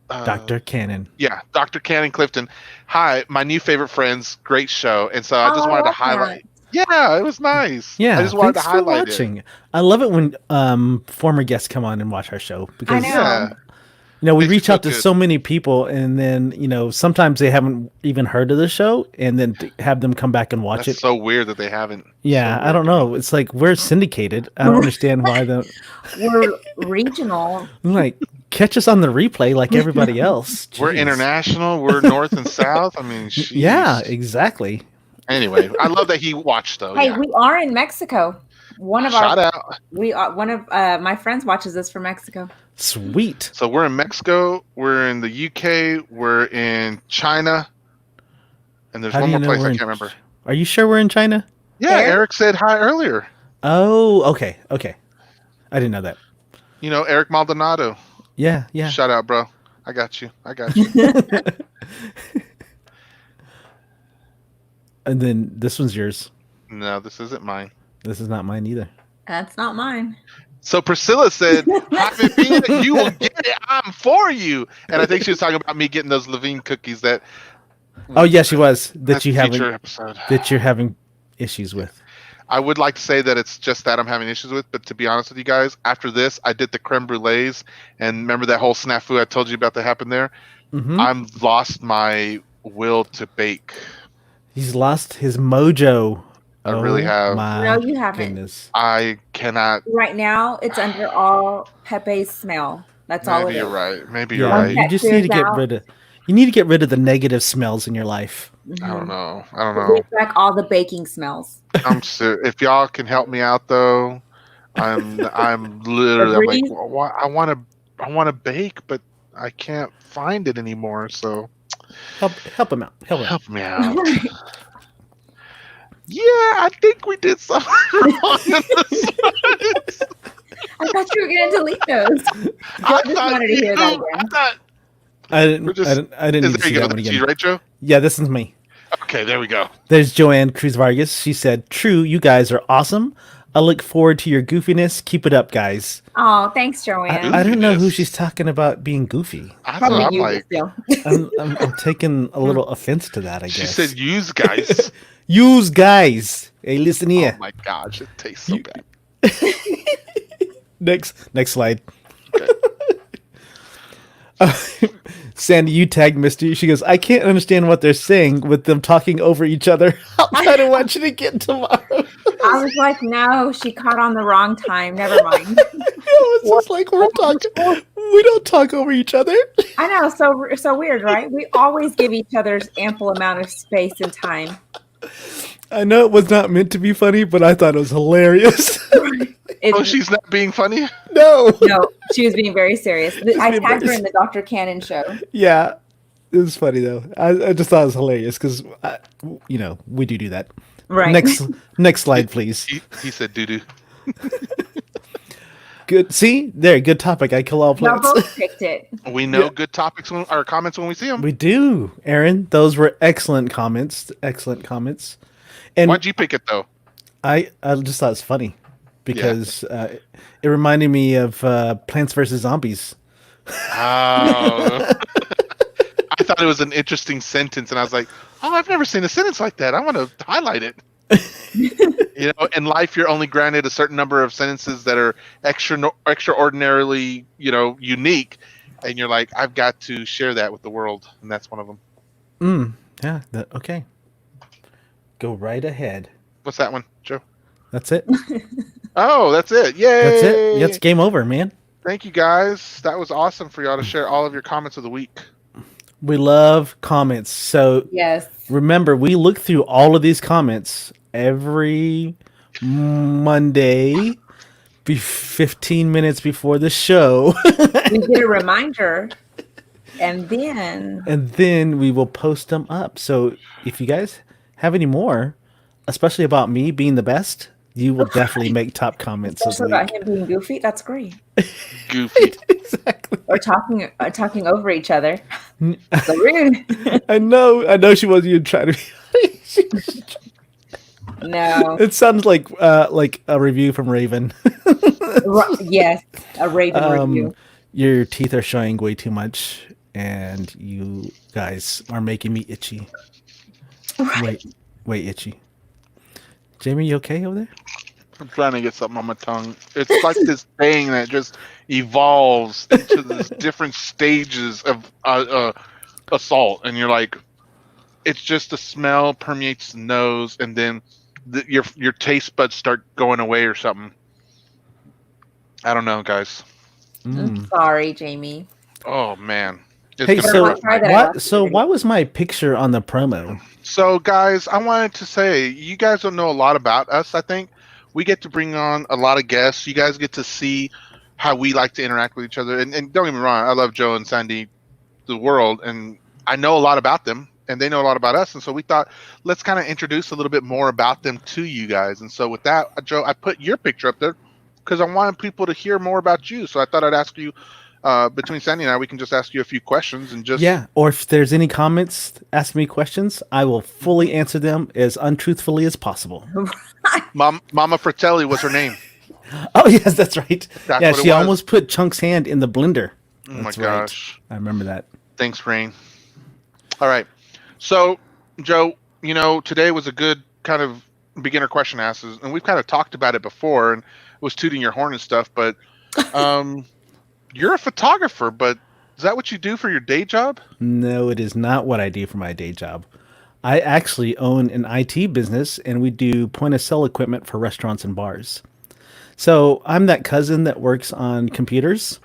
Dr. Cannon. Yeah, Dr. Cannon Clifton. Hi, my new favorite friends. Great show. And so I just wanted to highlight. Yeah, it was nice. Yeah, I just wanted to thanks for highlight watching. I love it when former guests come on and watch our show because I know. Yeah. we Makes me reach out feel to good. so many people and then sometimes they haven't even heard of the show and then to have them come back and watch That's it. so weird that they haven't. Yeah, So I don't know. It's like we're syndicated. I don't understand why We're regional. like catch us on the replay like everybody else. We're Jeez. international. We're north and south. I mean, jeez. Yeah, exactly. Anyway, I love that he watched though. Hey, Yeah. we are in Mexico. Shout out. One of my friends watches us from Mexico. Sweet. So we're in Mexico. We're in the UK. We're in China. And there's How do one you more know place we're I in- can't remember. Are you sure we're in China? Yeah, Eric? Eric said hi earlier. Oh, okay. Okay. I didn't know that. You know, Eric Maldonado. Yeah, yeah. Shout out, bro. I got you. I got you. And then this one's yours. No, this isn't mine. This is not mine either. That's not mine. So Priscilla said, "Haven't been. You will get it. I'm for you." And I think she was talking about me getting those Levine cookies that. Oh, yeah, she was. That's a future episode. That you're having issues with. I would like to say that it's just that I'm having issues with, but to be honest with you guys, after this, I did the creme brulees, and remember that whole snafu I told you about that happened there? Mm-hmm. I've lost my will to bake. He's lost his mojo. I really have. My No, you haven't. goodness. I cannot. Right now, it's under all Pepe's smell. That's all it Maybe is. you're right. Maybe you're Yeah, right. you just need to get out. rid of. You need to get rid of the negative smells in your life. I don't Mhm. know. I don't It know. brings back all the baking smells. I'm if y'all can help me out though, I'm literally I'm like, Agreed. well, I want to bake, but I can't find it anymore. So Help him out. Help him out. help me out. Yeah, I think we did something wrong in this. I thought you were going to delete those. I just thought wanted to hear that you- I again. thought- I didn't. We're just- I didn't. I didn't Is need to there see you go? that one That's again. you, right, Joe? Yeah, this is me. Okay, there we go. There's Joanne Cruz Vargas. She said, "True, you guys are awesome. I look forward to your goofiness. Keep it up, guys." Oh, thanks, Joanne. I don't know who Goofiness. she's talking about being goofy. I Probably thought I'm you like, still. I'm taking a little offense to that. I she guess. said, "Use guys." Use guys. Hey, listen Oh here. my gosh, it tastes so bad. Next slide. Okay. Sandy, you tagged Misty. She goes, I can't understand what they're saying with them talking over each other. I'll try to watch it again tomorrow. I was like, no, she caught on the wrong time. Never mind. It was just like we're talking. We don't talk over each other. I know, so weird, right? We always give each other ample amount of space and time. I know it was not meant to be funny, but I thought it was hilarious. Oh, she's not being funny? No. No, she was being very serious. I being tagged her very in the Dr. Cannon show. Yeah. It was funny though. I just thought it was hilarious because, we do that. Right. Next slide, please. He said doo doo. Good. See there, good topic. I kill all Y'all plants. both picked it. We know good topics or comments when we see them. We do, Aaron. Those were excellent comments. Excellent comments. And Why'd you pick it though? I just thought it was funny because it reminded me of Plants vs Zombies. Oh. I thought it was an interesting sentence, and I was like, "Oh, I've never seen a sentence like that. I want to highlight it." In life, you're only granted a certain number of sentences that are extraordinarily, unique, and you're like, "I've got to share that with the world," and that's one of them. Yeah. Okay. Go right ahead. What's that one, Joe? That's it. Oh, that's it! Yay! That's it. It's game over, man. Thank you, guys. That was awesome for y'all to share all of your comments of the week. We love comments. So Yes. remember, we look through all of these comments every Monday, 15 minutes before the show. We get a reminder, and then we will post them up. So if you guys have any more, especially about me being the best, you will definitely make top comments of the especially about week. him being goofy, that's great. Goofy. Exactly. Or talking over each other. So rude. I know she wasn't even trying to be. No. It sounds like a review from Raven. Yes, a Raven review. Your teeth are showing way too much, and you guys are making me itchy. Right. Wait, itchy. Jamie, you okay over there? I'm trying to get something on my tongue. It's like this thing that just evolves into these different stages of assault, and you're like, it's just the smell permeates the nose, and then your taste buds start going away or something. I don't know, guys. I'm sorry, Jamie. Oh man. It's Hey, gonna be so rough. Try that what? out. So why was my picture on the promo? So, guys, I wanted to say, you guys don't know a lot about us, I think. We get to bring on a lot of guests. You guys get to see how we like to interact with each other. And don't get me wrong, I love Joe and Sandy, the world, and I know a lot about them. and they know a lot about us. And so we thought, let's kind of introduce a little bit more about them to you guys. And so with that, Joe, I put your picture up there because I wanted people to hear more about you. So I thought I'd ask you, between Sandy and I, we can just ask you a few questions and just Yeah, or if there's any comments, ask me questions. I will fully answer them as untruthfully as possible. Mama Fratelli was her name. Oh yes, that's right. That's Yeah, what it she was. almost put Chunk's hand in the blender. Oh my That's right. gosh. I remember that. Thanks, Rain. All right. So, Joe, today was a good kind of beginner question asks, and we've kind of talked about it before and was tooting your horn and stuff, but you're a photographer, but is that what you do for your day job? No, it is not what I do for my day job. I actually own an IT business and we do point of sale equipment for restaurants and bars. So I'm that cousin that works on computers.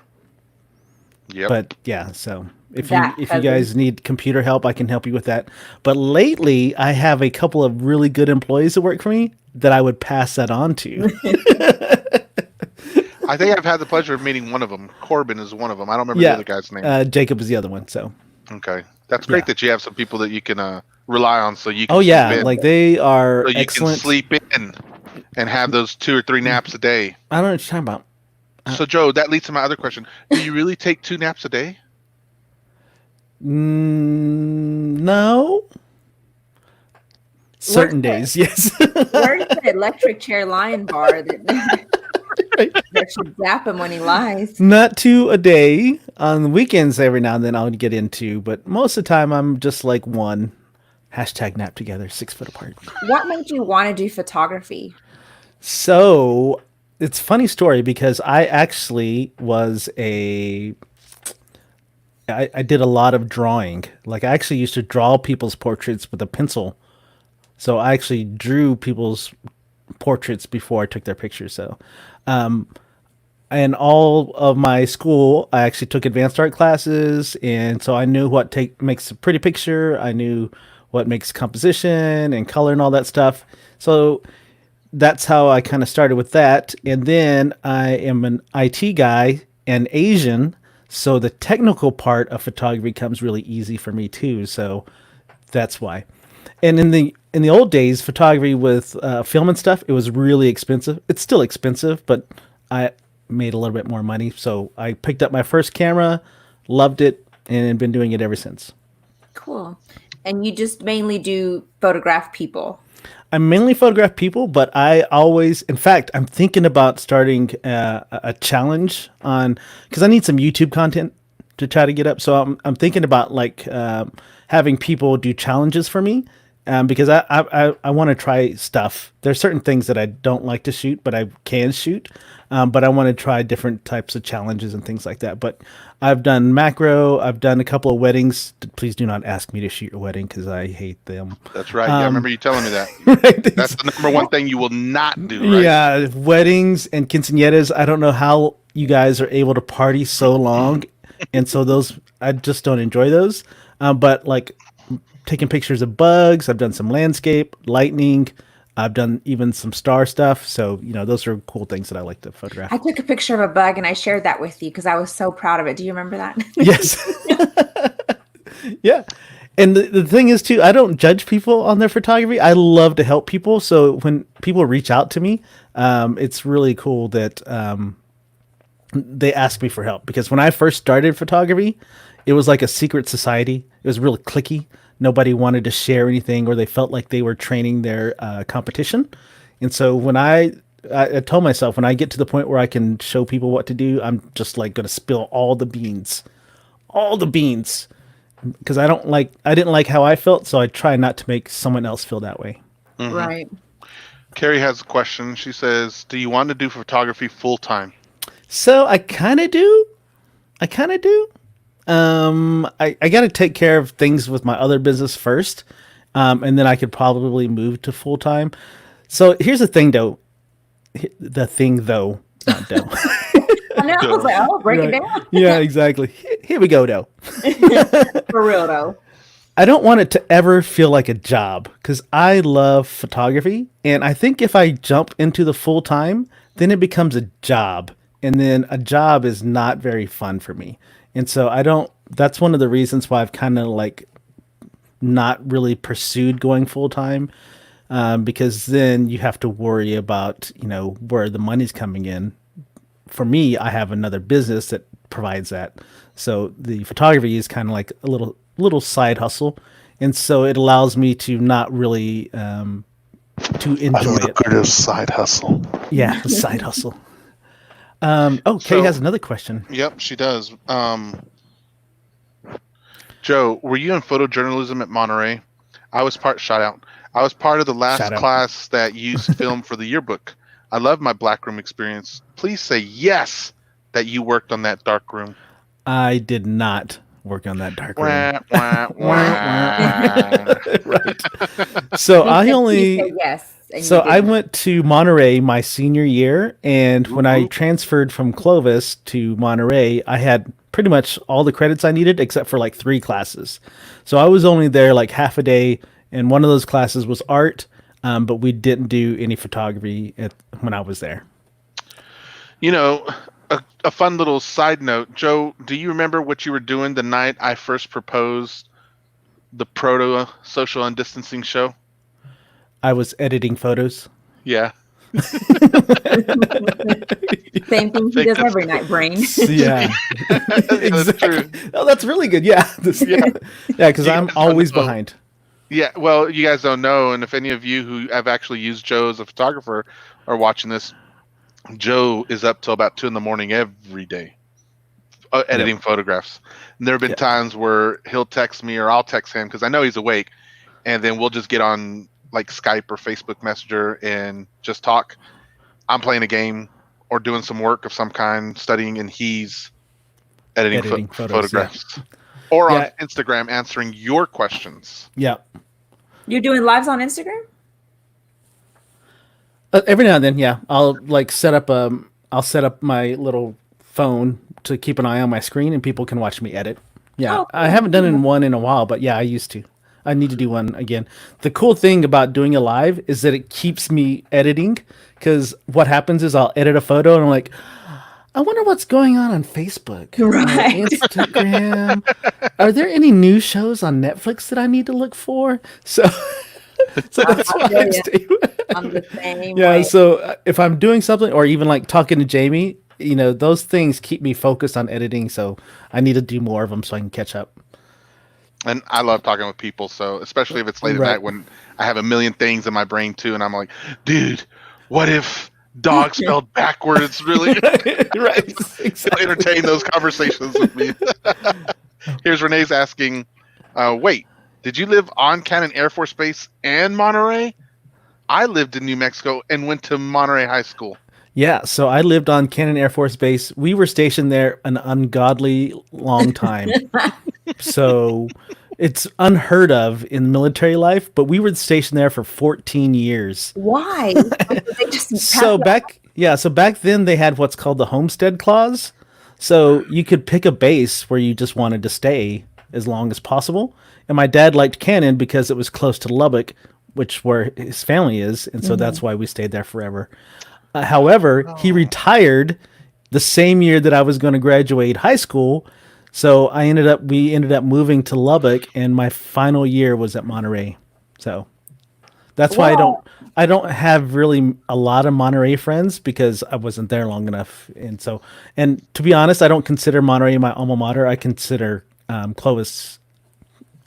Yep. But yeah, so if That you cousin. guys need computer help, I can help you with that. But lately, I have a couple of really good employees that work for me that I would pass that on to. I think I've had the pleasure of meeting one of them. Corbin is one of them. I don't remember the other guy's name. Jacob is the other one. So Okay. That's great Yeah. that you have some people that you can rely on so you can oh sleep yeah, in. like they are So you excellent. can sleep in and have those 2 or 3 naps a day. I don't know what you're talking about. So, Joe, that leads to my other question. Do you really take 2 naps a day? No. Certain days, yes. Where's the electric chair lion bar that should zap him when he lies? Not 2 a day. On the weekends, every now and then I'll get into, but most of the time I'm just like 1. Hashtag nap together, 6 foot apart. What made you want to do photography? So it's a funny story because I actually was I did a lot of drawing. Like I actually used to draw people's portraits with a pencil. So I actually drew people's portraits before I took their pictures. So, and all of my school, I actually took advanced art classes, and so I knew what makes a pretty picture. I knew what makes composition and color and all that stuff. So that's how I kind of started with that. And then I am an IT guy and Asian, so the technical part of photography comes really easy for me too. So that's why. And in the old days, photography with film and stuff, it was really expensive. It's still expensive, but I made a little bit more money. So I picked up my first camera, loved it, and been doing it ever since. Cool. And you just mainly do photograph people. I mainly photograph people, but I always, in fact, I'm thinking about starting a challenge on, because I need some YouTube content to try to get up. So I'm thinking about like having people do challenges for me, because I want to try stuff. There's certain things that I don't like to shoot, but I can shoot. But I want to try different types of challenges and things like that. But I've done macro. I've done a couple of weddings. Please do not ask me to shoot a wedding because I hate them. That's right. Yeah, I remember you telling me that. Right? That's the number one thing you will not do, right? Yeah, weddings and quinceañeras. I don't know how you guys are able to party so long, and so those I just don't enjoy those. But like taking pictures of bugs, I've done some landscape, lightning. I've done even some star stuff. So those are cool things that I like to photograph. I took a picture of a bug and I shared that with you because I was so proud of it. Do you remember that? Yes. Yeah. And the thing is too, I don't judge people on their photography. I love to help people. So when people reach out to me, it's really cool that they ask me for help, because when I first started photography, it was like a secret society. It was really cliquey. Nobody wanted to share anything, or they felt like they were training their competition. And so when I told myself, when I get to the point where I can show people what to do, I'm just like going to spill all the beans, because I didn't like how I felt. So I try not to make someone else feel that way. Mhm. Right. Carrie has a question. She says, do you want to do photography full time? So I kind of do. I got to take care of things with my other business first, and then I could probably move to full time. So here's the thing, though. Not dough. I know. I was like, oh, break it down. Yeah, exactly. Here we go, though. For real, though. I don't want it to ever feel like a job, because I love photography, and I think if I jump into the full time, then it becomes a job, and then a job is not very fun for me. And so that's one of the reasons why I've kind of like not really pursued going full time, because then you have to worry about, where the money's coming in. For me, I have another business that provides that. So the photography is kind of like a little side hustle. And so it allows me to not really to A enjoy it. lucrative side hustle. Yeah, the side hustle. Kay has another question. Yep, she does. Joe, were you in photojournalism at Monterey? I was part of the last Shout out. class that used film for the yearbook. I love my black room experience. Please say yes that you worked on that dark room. I did not work on that dark room. Wah, wah, wah. Right. So I He only said yes. And So you I didn't. went to Monterey my senior year, and when I transferred from Clovis to Monterey, I had pretty much all the credits I needed except for like 3 classes. So I was only there like half a day, and one of those classes was art, but we didn't do any photography when I was there. A fun little side note. Joe, do you remember what you were doing the night I first proposed the proto social undistancing show? I was editing photos. Yeah. Same thing he does every night, brain. Yeah, That's true. Oh, that's really good. Yeah, Yeah. yeah, because You I'm guys always don't know. behind. Yeah, well, you guys don't know, and if any of you who have actually used Joe as a photographer are watching this, Joe is up till about 2 a.m. every day editing photographs. And there have been Yep. times where he'll text me or I'll text him because I know he's awake, and then we'll just get on like Skype or Facebook Messenger and just talk. I'm playing a game or doing some work of some kind, studying, and he's editing, Editing photos, photographs. Or Yeah. on Instagram answering your questions. Yeah. You're doing lives on Instagram? Every now and then, yeah, I'll set up my little phone to keep an eye on my screen, and people can watch me edit. Yeah, Oh, I haven't done one in a while, but yeah, I used to. I need to do one again. The cool thing about doing a live is that it keeps me editing, because what happens is I'll edit a photo and I'm like, I wonder what's going on Facebook, or Right. Instagram. Are there any new shows on Netflix that I need to look for? So, so that's I why feel I ya. stay. I'm the same Yeah, way. so if I'm doing something or even like talking to Jamie, those things keep me focused on editing. So I need to do more of them so I can catch up. And I love talking with people, so especially if it's late Right. at night when I have a million things in my brain too, and I'm like, dude, what if dog spelled backwards really Right. Exactly. entertain those conversations with me? Here's Renee's asking, wait, did you live on Cannon Air Force Base and Monterey? I lived in New Mexico and went to Monterey High School. Yeah, so I lived on Cannon Air Force Base. We were stationed there an ungodly long time. So it's unheard of in military life, but we were stationed there for 14 years. Why? They just So back then they had what's called the homestead clause. So you could pick a base where you just wanted to stay as long as possible. And my dad liked Cannon because it was close to Lubbock, which where his family is, and so that's why we stayed there forever. However, he retired the same year that I was going to graduate high school. So we ended up moving to Lubbock, and my final year was at Monterey. So that's why I don't have really a lot of Monterey friends, because I wasn't there long enough. And to be honest, I don't consider Monterey my alma mater. I consider Clovis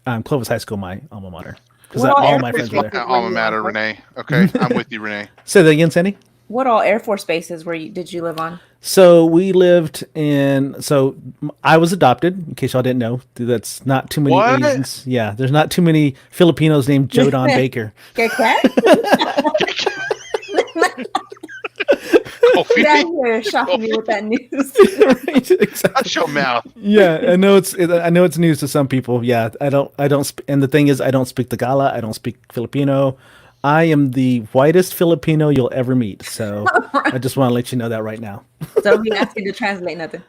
High School my alma mater, because Well, all my everybody's friends are It's there. my alma mater, Renee. Okay, I'm with you, Renee. Say that again, Sandy. What all Air Force bases did you live on? So we lived I was adopted, in case y'all didn't know. That's not too many What? Asians. Yeah, there's not too many Filipinos named Joe Don Baker. Get cat? Coffee. Get out here shocking me with that news. Right, exactly. Shut your mouth. Yeah, I know it's news to some people. Yeah, and the thing is, I don't speak Tagalog. I don't speak Filipino. I am the whitest Filipino you'll ever meet. So I just want to let you know that right now. So we asked you to translate nothing.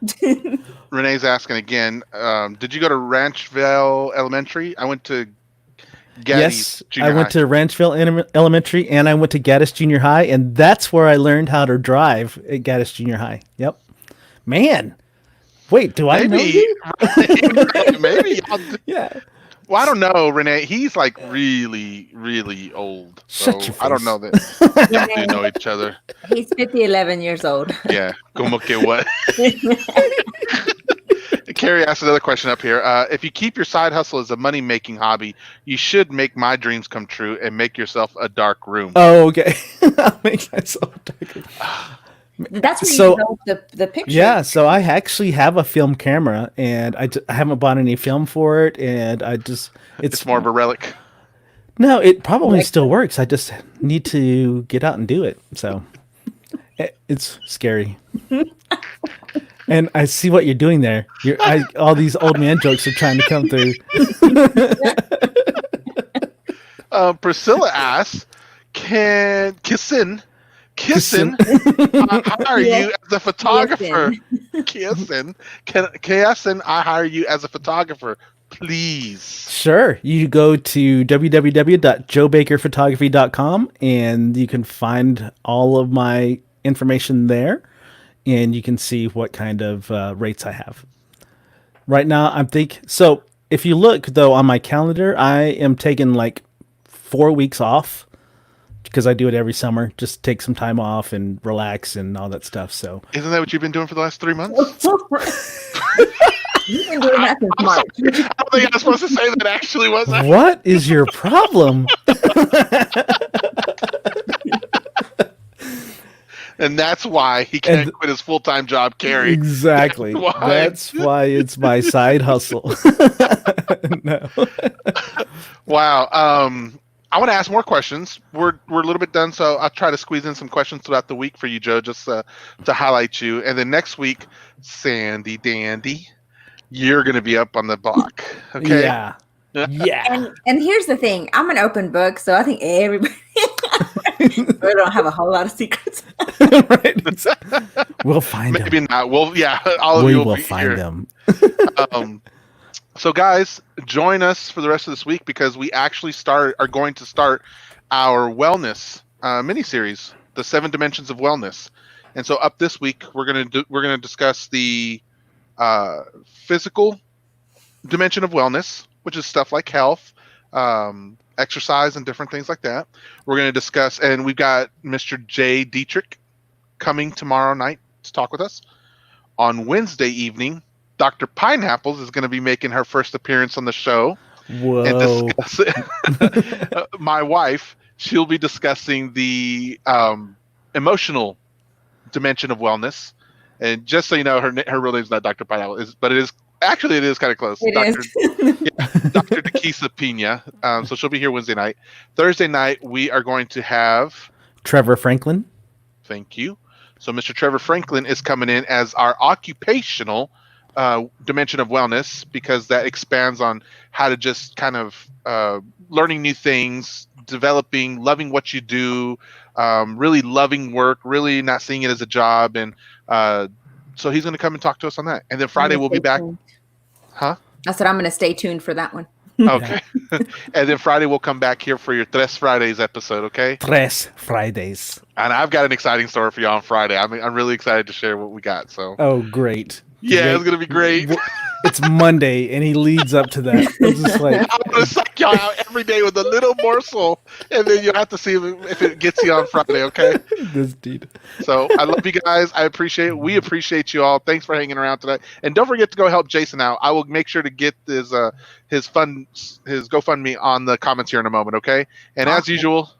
Renee's asking again, did you go to Ranchville Elementary? I went to Gaddy's Yes, Junior I went High. to Ranchville Elementary, and I went to Gaddis Junior High, and that's where I learned how to drive at Gaddis Junior High. Yep. Man, wait, do I know Maybe, you? maybe. Yeah. Well, I don't know, Renee. He's like really, really old. Shut So your I don't face. know that we do Renee, know each other. he's 11 years old. Yeah. Como que what? Carrie asked another question up here. If you keep your side hustle as a money-making hobby, you should make my dreams come true and make yourself a dark room. Oh, okay. I'll make myself darker. That's where So- you develop the picture. Yeah, so I actually have a film camera, and I haven't bought any film for it, and It's more of a relic. No, it probably still works. I just need to get out and do it. So it's scary. And I see what you're doing there. All these old man jokes are trying to come through. Priscilla asks, "Can hire you as a photographer? Kissin, can I hire you as a photographer, please?" Sure. You go to www.joebakerphotography.com and you can find all of my information there, and you can see what kind of rates I have. Right now, so if you look though on my calendar, I am taking like 4 weeks off because I do it every summer. Just take some time off and relax and all that stuff. So Isn't that what you've been doing for the last 3 months? You've been doing that since March. I don't think I was supposed to say that. Actually, was I? what is your problem? And that's why he can't quit his full-time job, Carrie. Exactly. That's why it's my side hustle. No. Wow. I want to ask more questions. We're a little bit done, so I'll try to squeeze in some questions throughout the week for you, Joe, just to highlight you. And then next week, Sandy Dandy, you're going to be up on the block. Okay. Yeah. Yeah. And here's the thing. I'm an open book, so I think everybody we don't have a whole lot of secrets. Right. We'll find them. Maybe not. Well, yeah, all of you will be find here. them. So, guys, join us for the rest of this week because we actually are going to start our wellness miniseries, the 7 Dimensions of Wellness. And so, up this week, we're gonna discuss the physical dimension of wellness, which is stuff like health, exercise, and different things like that. We're going to discuss, and we've got Mr. Jay Dietrich coming tomorrow night to talk with us. On Wednesday evening, Dr. Pineapples is going to be making her first appearance on the show. Whoa. And discuss my wife, she'll be discussing the emotional dimension of wellness. And just so you know, her real name's not Dr. Pineapple, but it is actually kind of close. Dr. Nikisa Pina. So she'll be here Wednesday night. Thursday night, we are going to have Trevor Franklin. Thank you. So Mr. Trevor Franklin is coming in as our occupational dimension of wellness, because that expands on how to just kind of learning new things, developing, loving what you do, really loving work, really not seeing it as a job. And so he's going to come and talk to us on that. And then Friday we'll be back. Huh? I said I'm going to stay tuned for that one. Okay. And then Friday we'll come back here for your Tres Fridays episode, okay? Tres Fridays. And I've got an exciting story for you on Friday. I'm really excited to share what we got. So Oh, great. yeah, it's gonna be great. It's Monday, and he leads up to that. It's just like I'm gonna suck y'all out every day with a little morsel, and then you'll have to see if it gets you on Friday, okay? this dude. So I love you guys. I appreciate it. We appreciate you all. Thanks for hanging around today. And don't forget to go help Jason out. I will make sure to get his GoFundMe on the comments here in a moment, okay? And as usual,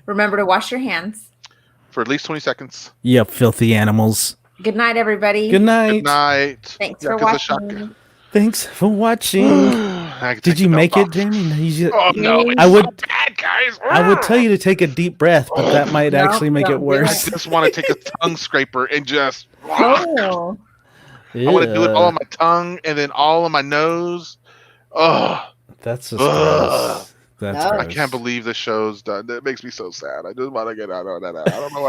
remember to wash your hands for at least 20 seconds. You filthy animals. Good night, everybody. Good night. Good night. Thanks for Yakuza watching. Thanks for watching. Did you make it, Jamie? Oh no! It's I would. so bad, guys. I would tell you to take a deep breath, but that might No, actually make don't it do worse. I just want to take a tongue scraper and just. Oh. I want to do it all on my tongue and then all on my nose. Oh, That's just gross. That's No. gross. I can't believe the show's done. That makes me so sad. I just want to get out of that. I don't know what